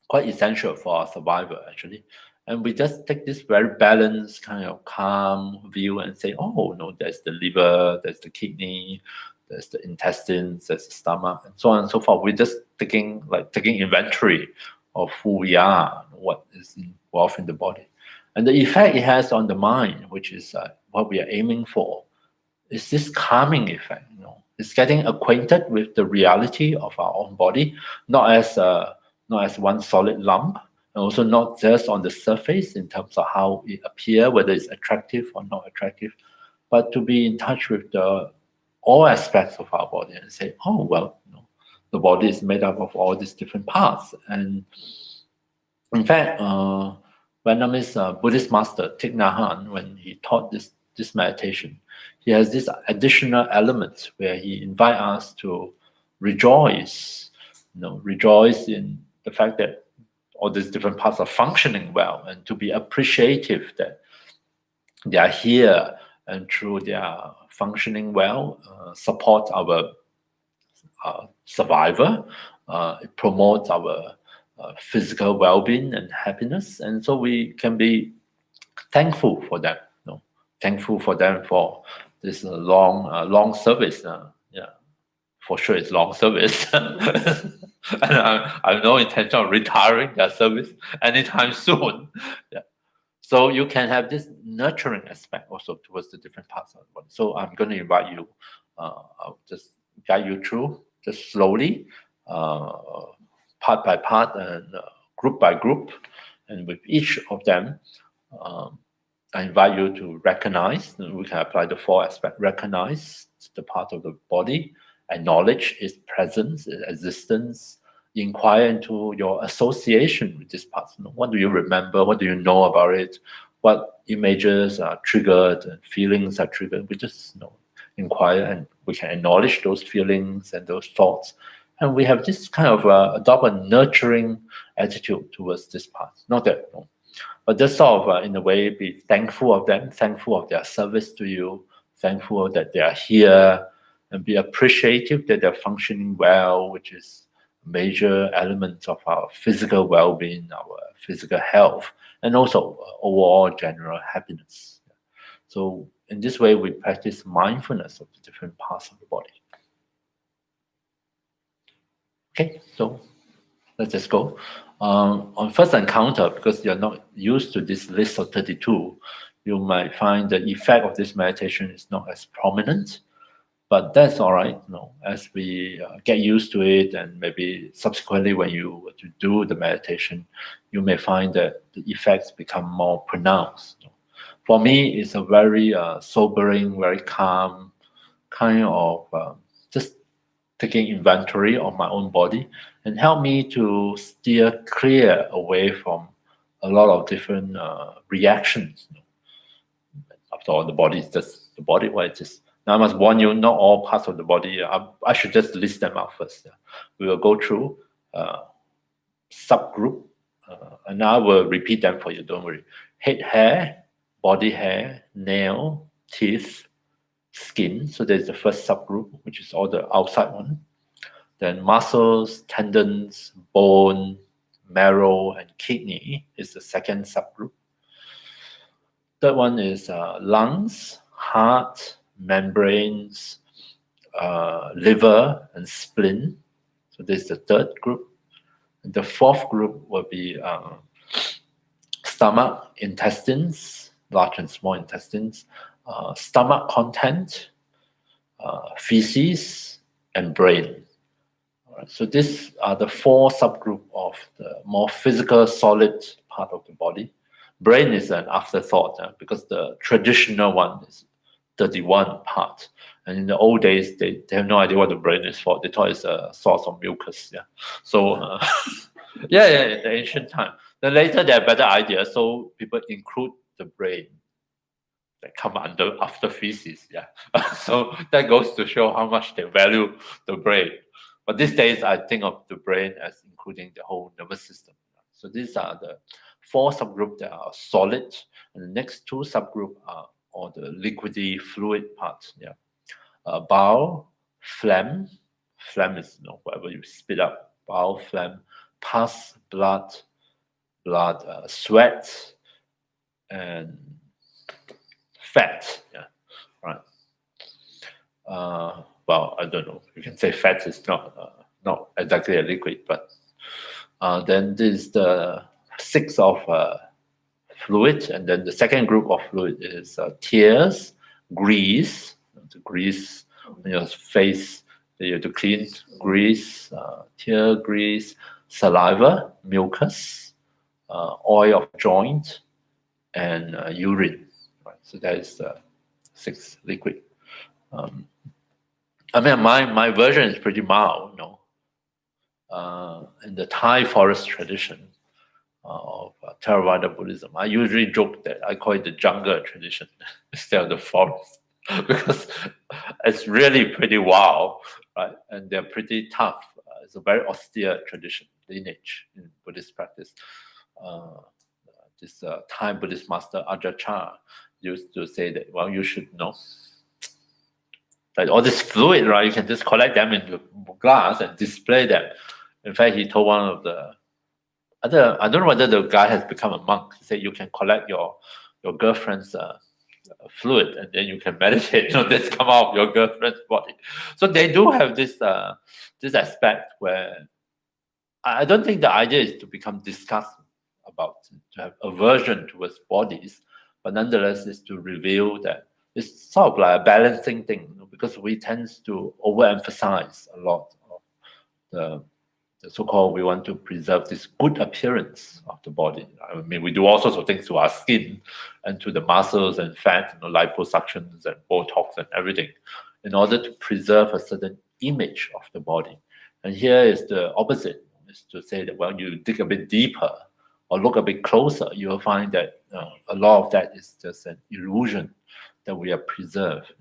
C: Quite essential for our survival, actually. And we just take this very balanced, kind of calm view and say, oh, no, there's the liver, there's the kidney, there's the intestines, there's the stomach, and so on and so forth. We're just taking inventory of who we are, what is involved in the body. And the effect it has on the mind, which is what we are aiming for, is this calming effect. It's getting acquainted with the reality of our own body, not as one solid lump, and also not just on the surface in terms of how it appears, whether it's attractive or not attractive, but to be in touch with all aspects of our body and say, oh, well, the body is made up of all these different parts. And in fact, Vietnamese Buddhist master Thich Nhat Hanh, when he taught this meditation, he has this additional element where he invites us to rejoice, rejoice in the fact that all these different parts are functioning well, and to be appreciative that they are here, and through their functioning well, support our survival. It promotes our physical well-being and happiness, and so we can be thankful for that. Thankful for them for this long service. Yeah, for sure, it's long service, and I have no intention of retiring their service anytime soon. Yeah. So you can have this nurturing aspect also towards the different parts of the body. So I'm going to invite you. I'll just guide you through, just slowly, part by part and group by group, and with each of them, I invite you to recognize. We can apply the 4 aspects. Recognize the part of the body, acknowledge its presence, its existence. Inquire into your association with this part. What do you remember? What do you know about it? What images are triggered and feelings are triggered? We just inquire, and we can acknowledge those feelings and those thoughts. And we have this kind of adopt a nurturing attitude towards this part. Not that, but just sort of in a way be thankful of them, thankful of their service to you, thankful that they are here, and be appreciative that they're functioning well, which is major elements of our physical well-being, our physical health, and also overall general happiness. So in this way, we practice mindfulness of the different parts of the body. Okay, so let's just go. On first encounter, because you're not used to this list of 32, you might find the effect of this meditation is not as prominent. But that's all right. As we get used to it, and maybe subsequently when you were to do the meditation, you may find that the effects become more pronounced. For me, it's a very sobering, very calm kind of just taking inventory of my own body, and help me to steer clear away from a lot of different reactions. After all, the body is just the body. Why it is. Now, I must warn you, not all parts of the body. I should just list them out first. We will go through subgroup, and I will repeat them for you. Don't worry. Head hair, body hair, nail, teeth, skin. So there's the first subgroup, which is all the outside one. Then muscles, tendons, bone, marrow, and kidney is the second subgroup. Third one is lungs, heart, membranes, liver, and spleen. So this is the third group. And the fourth group will be stomach, intestines, large and small intestines, stomach content, feces, and brain. All right, so these are the 4 subgroups of the more physical, solid part of the body. Brain is an afterthought because the traditional one is 31 parts. And in the old days, they have no idea what the brain is for. They thought it's a source of mucus. Yeah. So, in the ancient time. Then later, they have better ideas. So people include the brain that come after feces. Yeah. So that goes to show how much they value the brain. But these days, I think of the brain as including the whole nervous system. So these are the 4 subgroups that are solid. And the next 2 subgroups are or the liquidy fluid part. Yeah. Bowel, phlegm. Phlegm is whatever you spit up. Bowel, phlegm, pus, blood, sweat, and fat. Yeah. Right. Well, I don't know. You can say fat is not exactly a liquid, but then this is the 6 of fluid, and then the second group of fluid is tears, grease. The grease on your face that you have to clean. Grease, tear, grease, saliva, mucus, oil of joint, and urine. Right. So that is the 6 liquid. I mean, my version is pretty mild. In the Thai forest tradition of Theravada Buddhism, I usually joke that I call it the jungle tradition instead of the forest because it's really pretty wild, right? And they're pretty tough. It's a very austere tradition. lineage in Buddhist practice. This Thai Buddhist master Ajahn used to say that, well, you should know that all this fluid, right? You can just collect them into glass and display them. In fact, he told one of the other, I don't know whether the guy has become a monk. He said you can collect your girlfriend's fluid, and then you can meditate. This come out of your girlfriend's body. So they do have this this aspect where I don't think the idea is to become disgusted about, to have aversion towards bodies, but nonetheless is to reveal that it's sort of like a balancing thing, because we tend to overemphasize a lot of the so-called, we want to preserve this good appearance of the body. I mean, we do all sorts of things to our skin and to the muscles and fat, liposuctions and Botox and everything, in order to preserve a certain image of the body. And here is the opposite, is to say that, well, you dig a bit deeper or look a bit closer, you will find that a lot of that is just an illusion that we are preserved.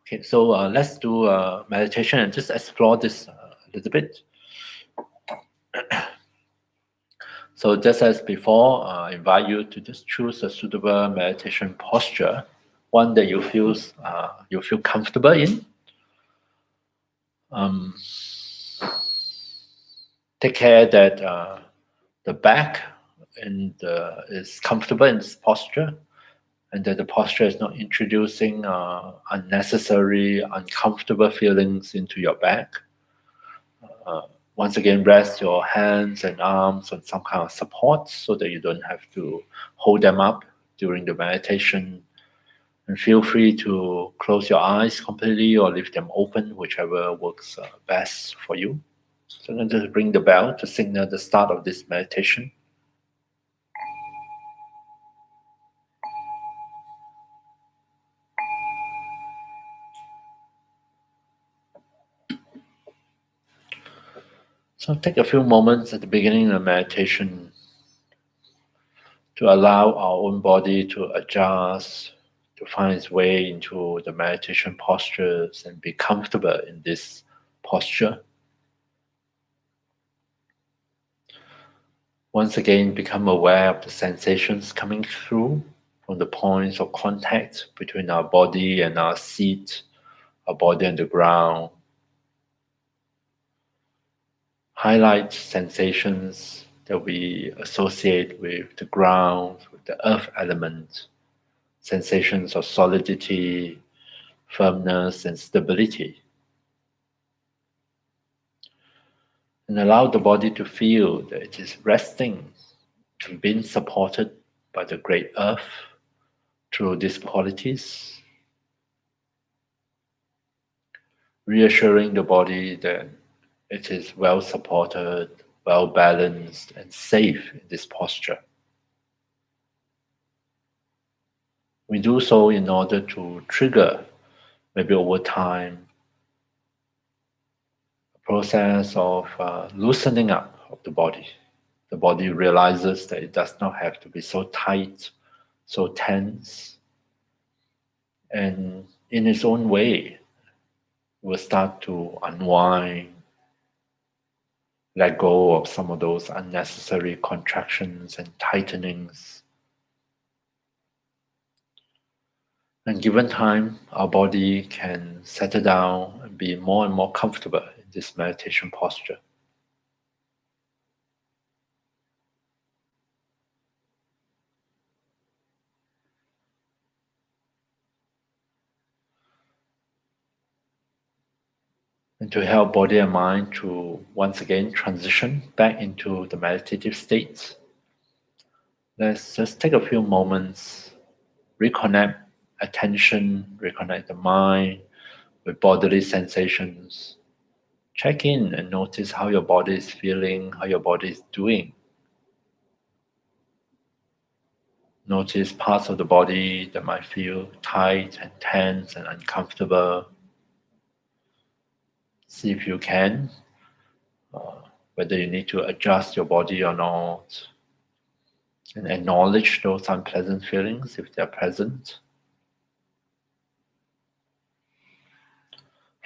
C: Okay, so let's do meditation and just explore this a little bit. So just as before, I invite you to just choose a suitable meditation posture, one that you feel comfortable in. Take care that the back is comfortable in this posture, and that the posture is not introducing unnecessary, uncomfortable feelings into your back. Once again, rest your hands and arms on some kind of support so that you don't have to hold them up during the meditation. And feel free to close your eyes completely or leave them open, whichever works best for you. So then just ring the bell to signal the start of this meditation. So take a few moments at the beginning of the meditation to allow our own body to adjust, to find its way into the meditation postures and be comfortable in this posture. Once again, become aware of the sensations coming through from the points of contact between our body and our seat, our body and the ground. Highlight sensations that we associate with the ground, with the earth element, sensations of solidity, firmness, and stability. And allow the body to feel that it is resting and being supported by the great earth through these qualities. Reassuring the body that it is well supported, well balanced, and safe in this posture. We do so in order to trigger, maybe over time, a process of loosening up of the body. The body realizes that it does not have to be so tight, so tense, and in its own way, will start to unwind, let go of some of those unnecessary contractions and tightenings. And given time, our body can settle down and be more and more comfortable in this meditation posture. And to help body and mind to once again transition back into the meditative state, let's just take a few moments, reconnect attention, reconnect the mind with bodily sensations. Check in and notice how your body is feeling, how your body is doing. Notice parts of the body that might feel tight and tense and uncomfortable. See if you can, whether you need to adjust your body or not. And acknowledge those unpleasant feelings if they're present.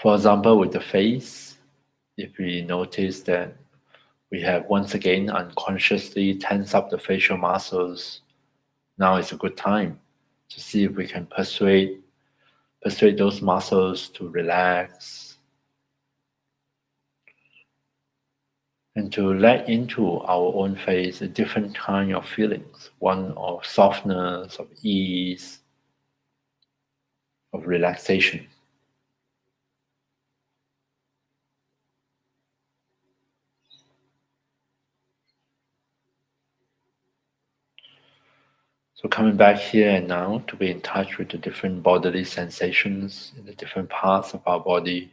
C: For example, with the face, if we notice that we have once again unconsciously tense up the facial muscles. Now is a good time to see if we can persuade those muscles to relax and to let into our own face a different kind of feelings, one of softness, of ease, of relaxation. So coming back here and now to be in touch with the different bodily sensations in the different parts of our body,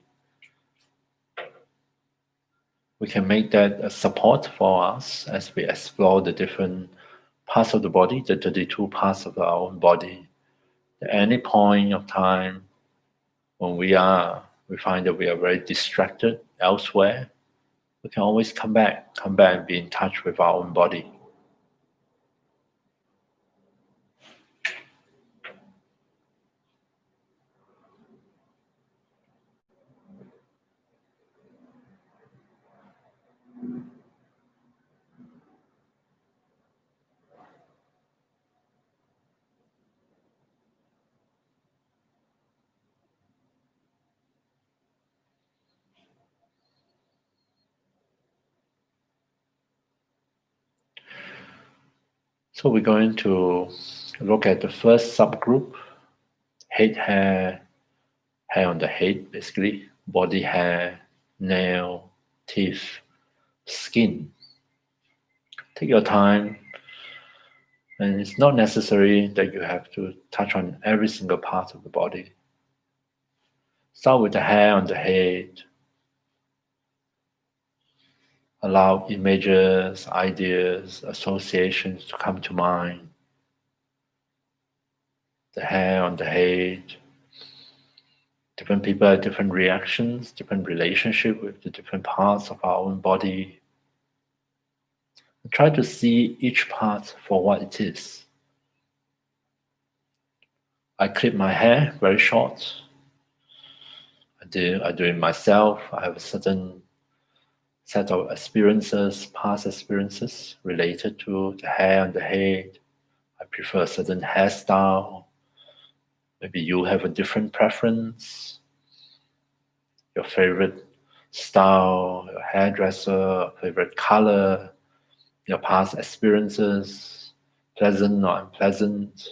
C: we can make that a support for us as we explore the different parts of the body, the 32 parts of our own body. At any point of time when we find that we are very distracted elsewhere, we can always come back and be in touch with our own body. So we're going to look at the first subgroup, head hair, hair on the head, basically, body hair, nail, teeth, skin. Take your time, and it's not necessary that you have to touch on every single part of the body. Start with the hair on the head. Allow images, ideas, associations to come to mind. The hair on the head. Different people have different reactions, different relationship with the different parts of our own body. Try to see each part for what it is. I clip my hair very short. I do it myself. I have a certain set of experiences, past experiences related to the hair on the head. I prefer a certain hairstyle. Maybe you have a different preference. Your favorite style, your hairdresser, favorite color, your past experiences, pleasant or unpleasant,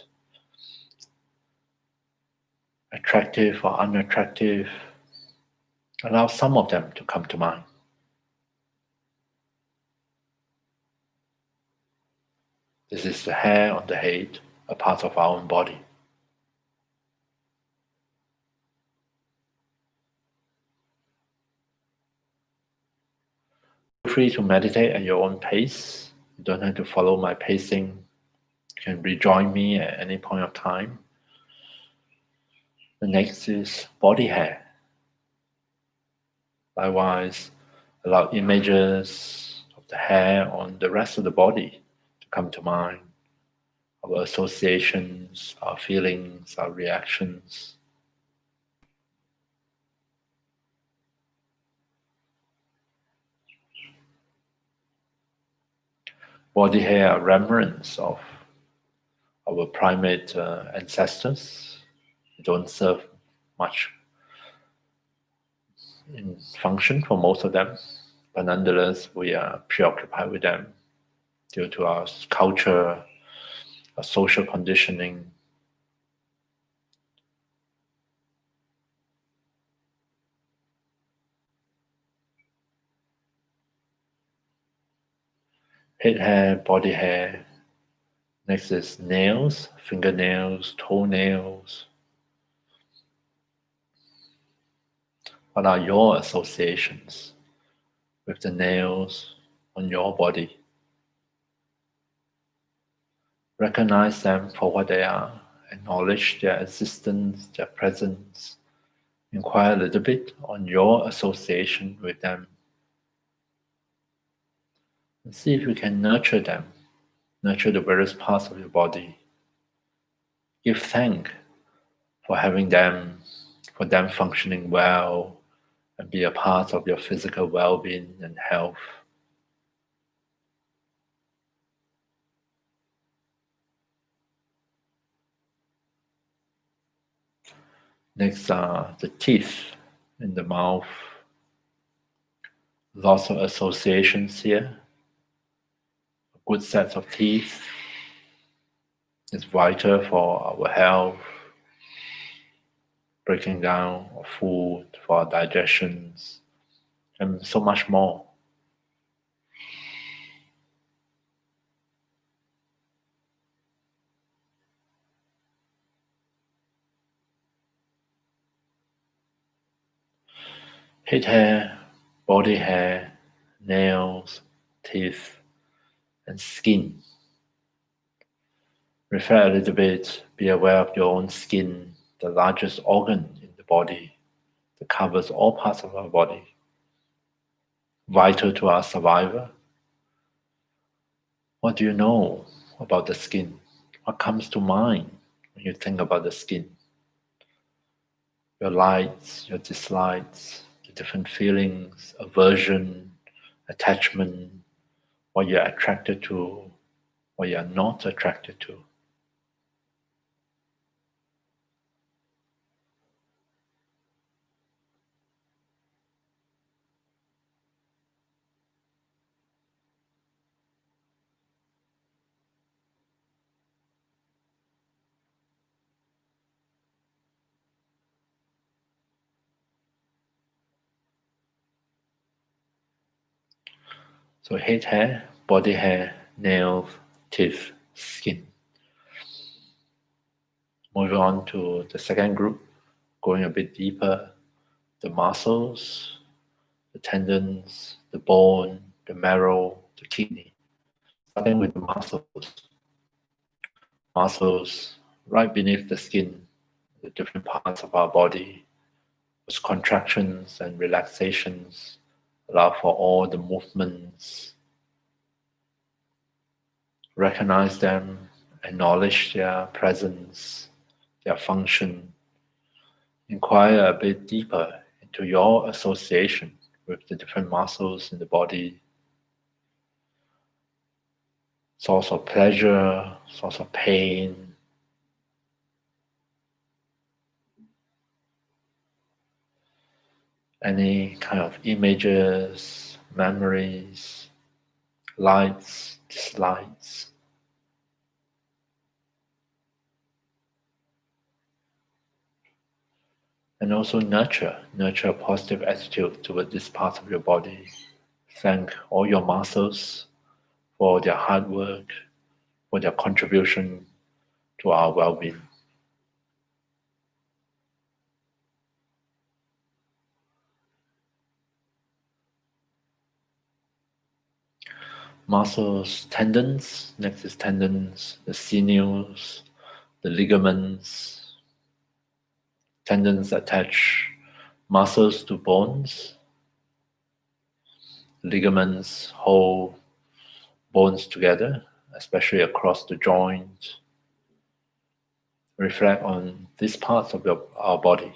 C: attractive or unattractive. Allow some of them to come to mind. This is the hair on the head, a part of our own body. Feel free to meditate at your own pace. You don't have to follow my pacing. You can rejoin me at any point of time. The next is body hair. Likewise, allow images of the hair on the rest of the body to come to mind. Our associations, our feelings, our reactions. Body hair are remnants of our primate ancestors. They don't serve much in function for most of them, but nonetheless we are preoccupied with them due to our culture, our social conditioning. Head hair, body hair. Next is nails, fingernails, toenails. What are your associations with the nails on your body? Recognize them for what they are. Acknowledge their existence, their presence. Inquire a little bit on your association with them. And see if you can nurture them, nurture the various parts of your body. Give thanks for having them, for them functioning well, and be a part of your physical well-being and health. Next are the teeth in the mouth. Lots of associations here. A good set of teeth is vital for our health, breaking down of food, for our digestions, and so much more. Head hair, body hair, nails, teeth, and skin. Reflect a little bit, be aware of your own skin, the largest organ in the body that covers all parts of our body, vital to our survival. What do you know about the skin? What comes to mind when you think about the skin? Your likes, your dislikes, the different feelings, aversion, attachment, what you're attracted to, what you're not attracted to. So head hair, body hair, nails, teeth, skin. Moving on to the second group, going a bit deeper, the muscles, the tendons, the bone, the marrow, the kidney. Starting with the muscles. Muscles right beneath the skin, the different parts of our body, with contractions and relaxations, allow for all the movements. Recognize them, acknowledge their presence, their function. Inquire a bit deeper into your association with the different muscles in the body. Source of pleasure, source of pain. Any kind of images, memories, likes, dislikes. And also nurture a positive attitude toward this part of your body. Thank all your muscles for their hard work, for their contribution to our well-being. Muscles, tendons, next is tendons, the sinews, the ligaments. Tendons attach muscles to bones. Ligaments hold bones together, especially across the joint. Reflect on these parts of our body.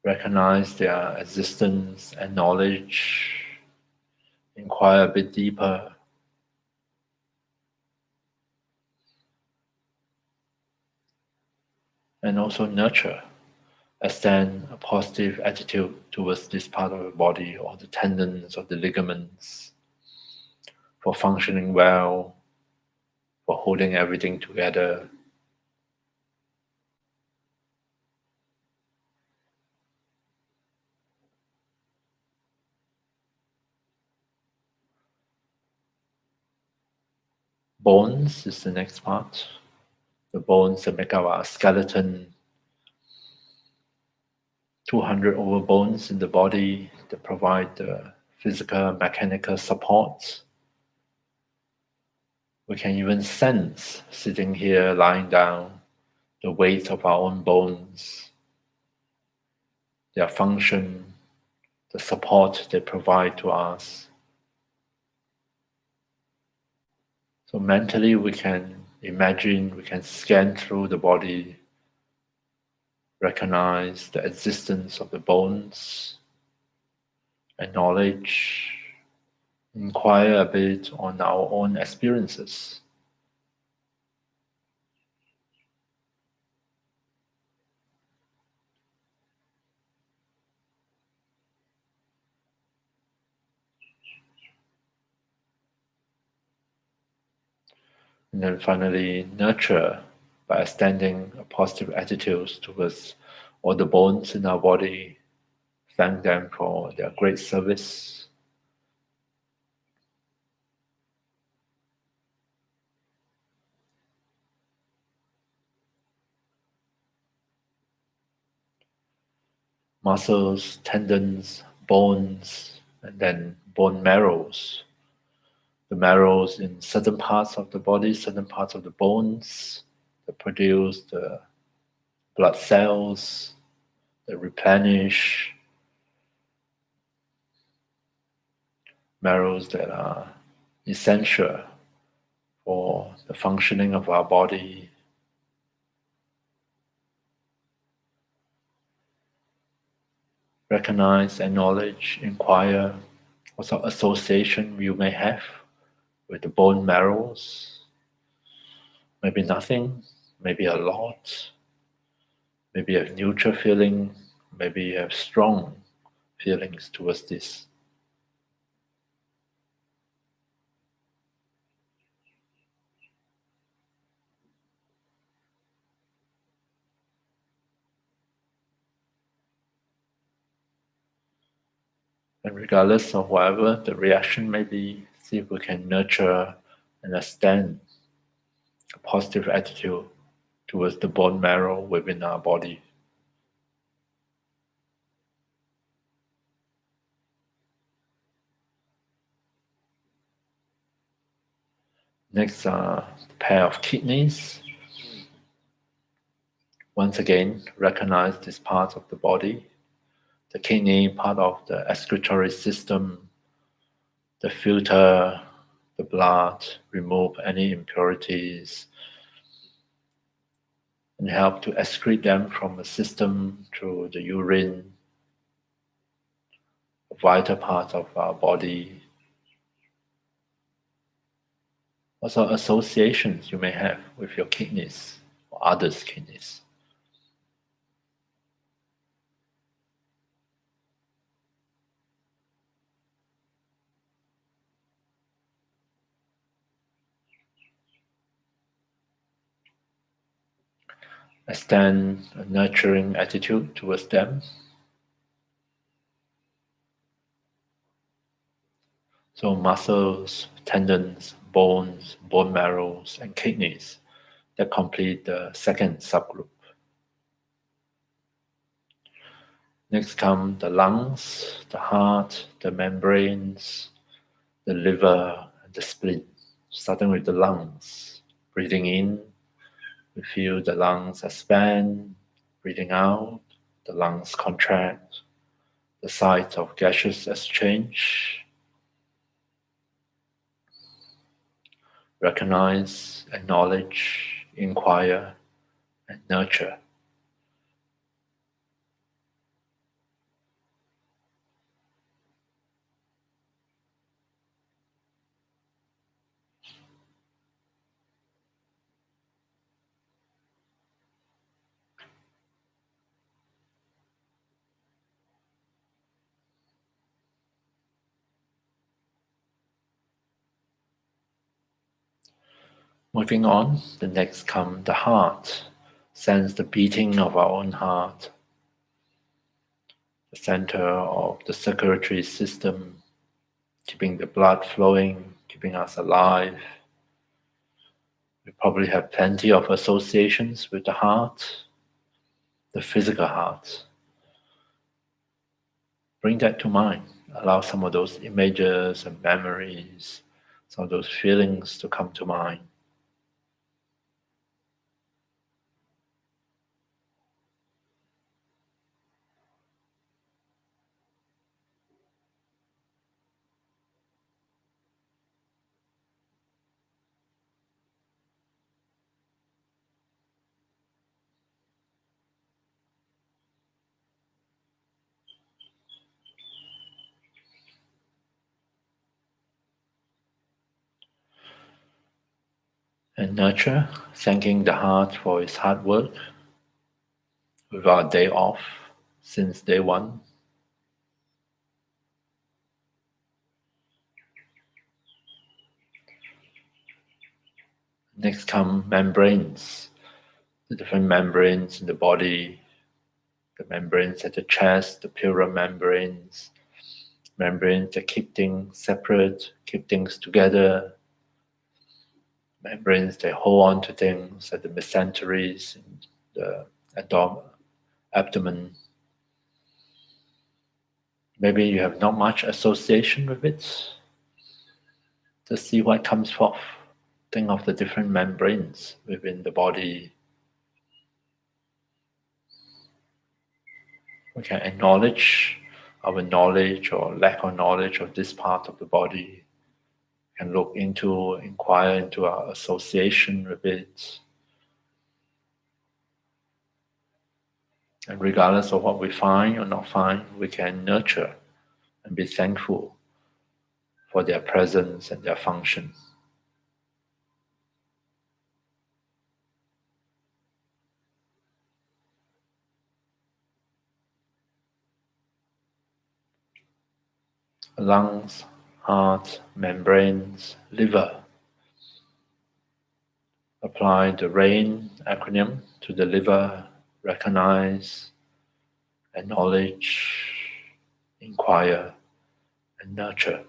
C: Recognize their existence and knowledge. Inquire a bit deeper. And also nurture, extend a positive attitude towards this part of the body, or the tendons or the ligaments, for functioning well, for holding everything together. Bones is the next part. The bones that make up our skeleton. 200 over bones in the body that provide the physical, mechanical support. We can even sense, sitting here, lying down, the weight of our own bones, their function, the support they provide to us. So mentally we can imagine, we can scan through the body, recognize the existence of the bones, acknowledge, inquire a bit on our own experiences. And then finally, nurture by extending a positive attitudes towards all the bones in our body. Thank them for their great service. Muscles, tendons, bones, and then bone marrows. The marrows in certain parts of the body, certain parts of the bones that produce the blood cells, that replenish, marrows that are essential for the functioning of our body. Recognize, acknowledge, inquire what sort of association you may have with the bone marrows. Maybe nothing, maybe a lot, maybe a neutral feeling, maybe you have strong feelings towards this. And regardless of whatever the reaction may be, see if we can nurture and extend a positive attitude towards the bone marrow within our body. Next, the pair of kidneys. Once again, recognize this part of the body. The kidney, part of the excretory system, the filter the blood, remove any impurities, and help to excrete them from the system through the urine, a vital part of our body. Also, associations you may have with your kidneys or others' kidneys. Extend a nurturing attitude towards them. So muscles, tendons, bones, bone marrows, and kidneys that complete the second subgroup. Next come the lungs, the heart, the membranes, the liver, and the spleen. Starting with the lungs. Breathing in, we feel the lungs expand. Breathing out, the lungs contract. The site of gaseous exchange. Recognize, acknowledge, inquire, and nurture. Moving on, the next come the heart. Sense the beating of our own heart, the center of the circulatory system, keeping the blood flowing, keeping us alive. We probably have plenty of associations with the heart, the physical heart. Bring that to mind. Allow some of those images and memories, some of those feelings to come to mind. And nurture, thanking the heart for its hard work without a day off since day one. Next come membranes, the different membranes in the body, the membranes at the chest, the pleural membranes, membranes that keep things separate, keep things together, membranes that hold on to things at the mesenteries, and the abdomen. Maybe you have not much association with it. Just see what comes forth. Think of the different membranes within the body. We can acknowledge our knowledge or lack of knowledge of this part of the body. We can look into, inquire into our association with it. And regardless of what we find or not find, we can nurture and be thankful for their presence and their function. Lungs, heart, membranes, liver. Apply the RAIN acronym to the liver. Recognize, acknowledge, inquire, and nurture.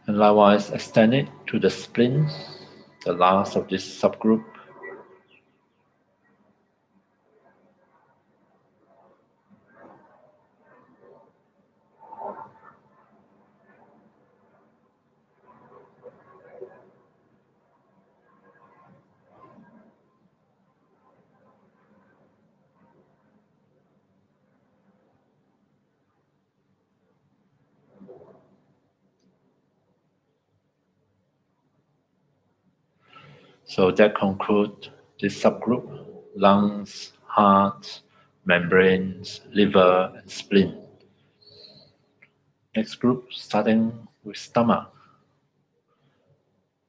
C: And likewise, extend it to the spleen, the last of this subgroup. So that concludes this subgroup: lungs, heart, membranes, liver, and spleen. Next group, starting with stomach.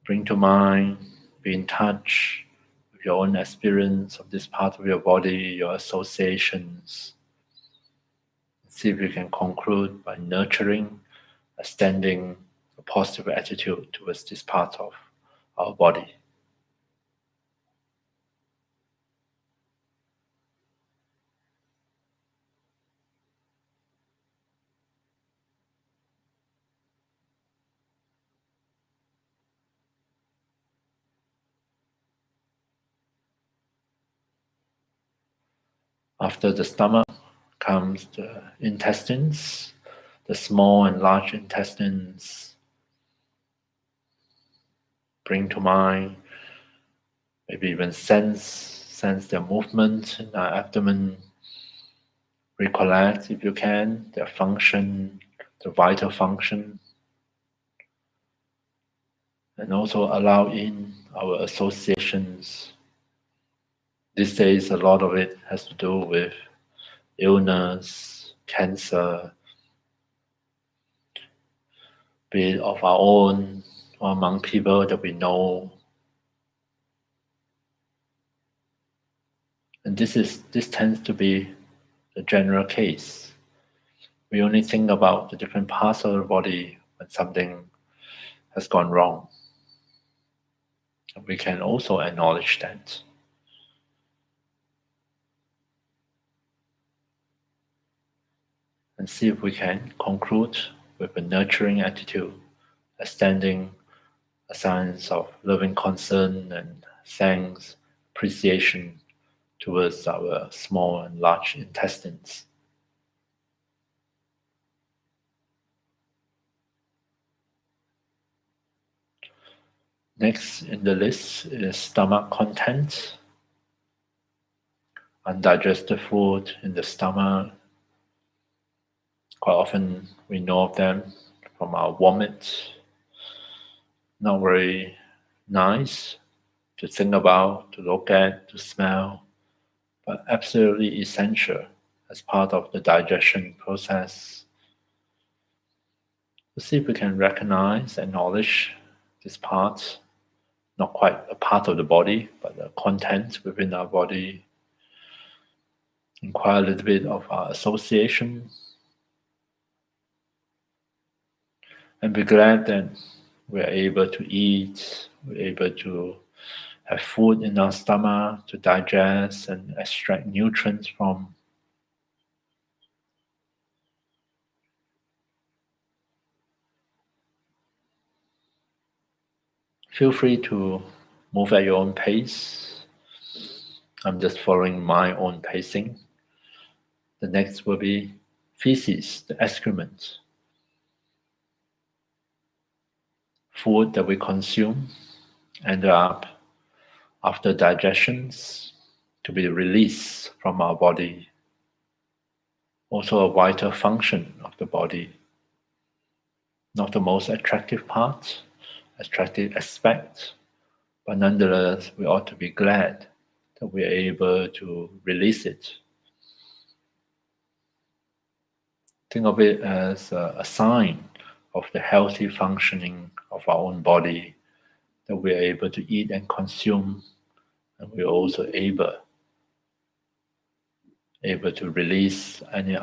C: Bring to mind, be in touch with your own experience of this part of your body, your associations. See if you can conclude by nurturing, extending a positive attitude towards this part of our body. After the stomach comes the intestines, the small and large intestines. Bring to mind, maybe even sense their movement in our abdomen. Recollect, if you can, their function, the vital function. And also allow in our associations. These days, a lot of it has to do with illness, cancer, be it of our own or among people that we know. And this tends to be the general case. We only think about the different parts of the body when something has gone wrong. And we can also acknowledge that. And see if we can conclude with a nurturing attitude, extending a sense of loving concern and thanks, appreciation towards our small and large intestines. Next in the list is stomach contents. Undigested food in the stomach. Quite often we know of them from our vomit. Not very nice to think about, to look at, to smell, but absolutely essential as part of the digestion process. To see if we can recognize, acknowledge this part not quite a part of the body, but the content within our body. Inquire a little bit of our association, and be glad that we're able to eat, we're able to have food in our stomach to digest and extract nutrients from. Feel free to move at your own pace. I'm just following my own pacing. The next will be feces, the excrement. Food that we consume end up after digestions to be released from our body. Also a vital function of the body. Not the most attractive part, attractive aspect, but nonetheless we ought to be glad that we are able to release it. Think of it as a sign of the healthy functioning of our own body, that we are able to eat and consume, and we are also able to release any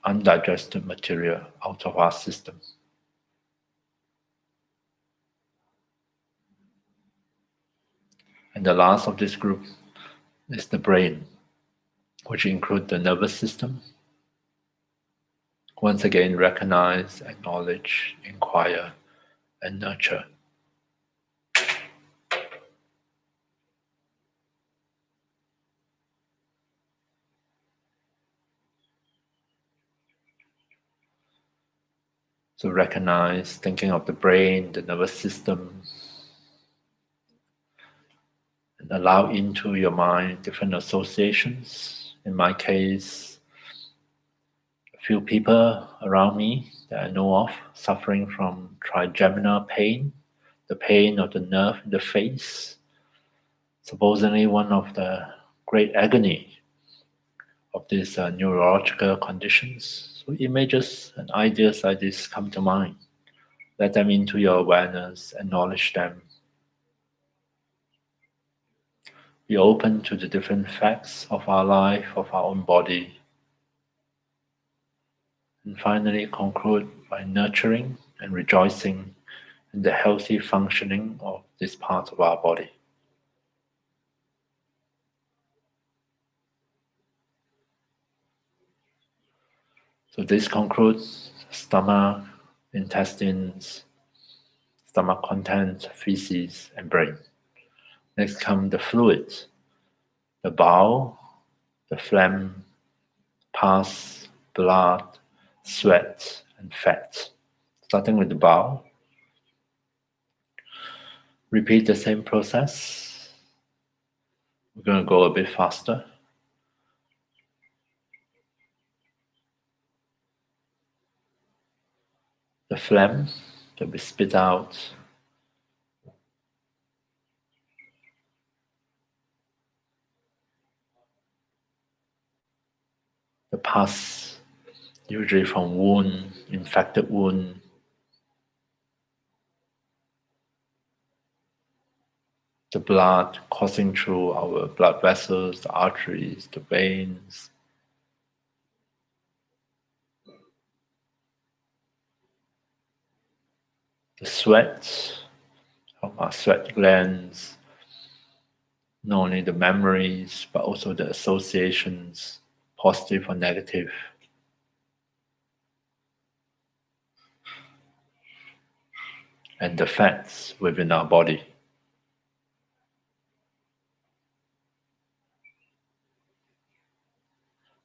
C: undigested material out of our system. And the last of this group is the brain, which includes the nervous system. Once again, recognize, acknowledge, inquire, and nurture. So recognize, thinking of the brain, the nervous system, and allow into your mind different associations. In my case, a few people around me that I know of suffering from trigeminal pain, the pain of the nerve in the face, supposedly one of the great agony of these neurological conditions. So images and ideas like this come to mind. Let them into your awareness, acknowledge them. Be open to the different facts of our life, of our own body. And finally conclude by nurturing and rejoicing in the healthy functioning of this part of our body. So this concludes stomach, intestines, stomach content, feces, and brain. Next come the fluids, the bowel, the phlegm, pus, blood, sweat, and fat. Starting with the bowel. Repeat the same process. We're going to go a bit faster. The phlegm that we spit out. The pus, usually from wound, infected wound. The blood coursing through our blood vessels, the arteries, the veins. The sweat from our sweat glands. Not only the memories, but also the associations, positive or negative. And the fats within our body.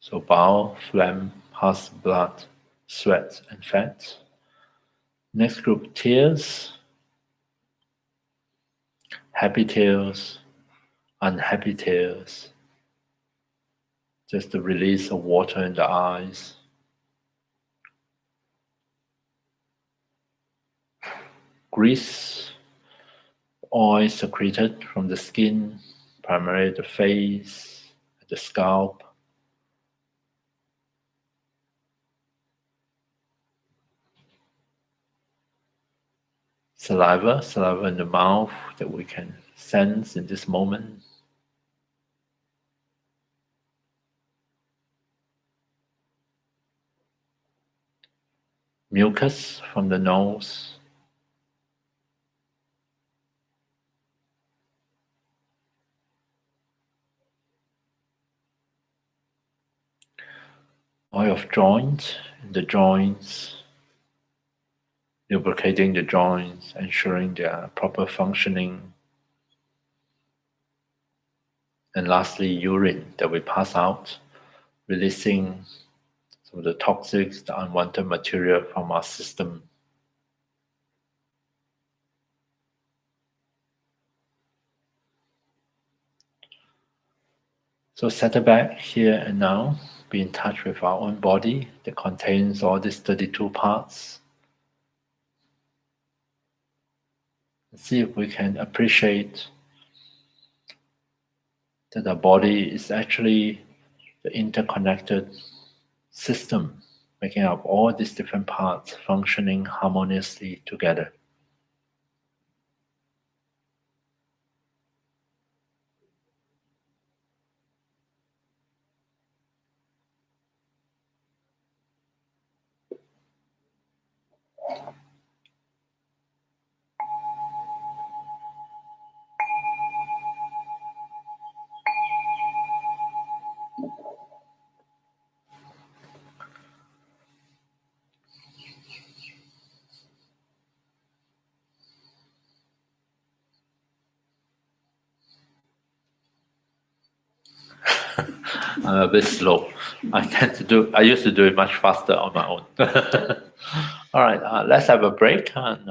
C: So bowel, phlegm, pus, blood, sweat, and fat. Next group, tears. Happy tears, unhappy tears. Just the release of water in the eyes. Grease, oil secreted from the skin, primarily the face, the scalp. saliva in the mouth that we can sense in this moment. Mucus from the nose. Oil of joint in the joints, lubricating the joints, ensuring their proper functioning. And lastly, urine that we pass out, releasing some of the toxics, the unwanted material from our system. So settle back here and now, be in touch with our own body that contains all these 32 parts. And see if we can appreciate that our body is actually the interconnected system, making up all these different parts functioning harmoniously together. I'm a bit slow. I used to do it much faster on my own. All right, let's have a break and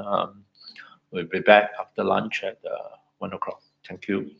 C: we'll be back after lunch at 1 o'clock. Thank you.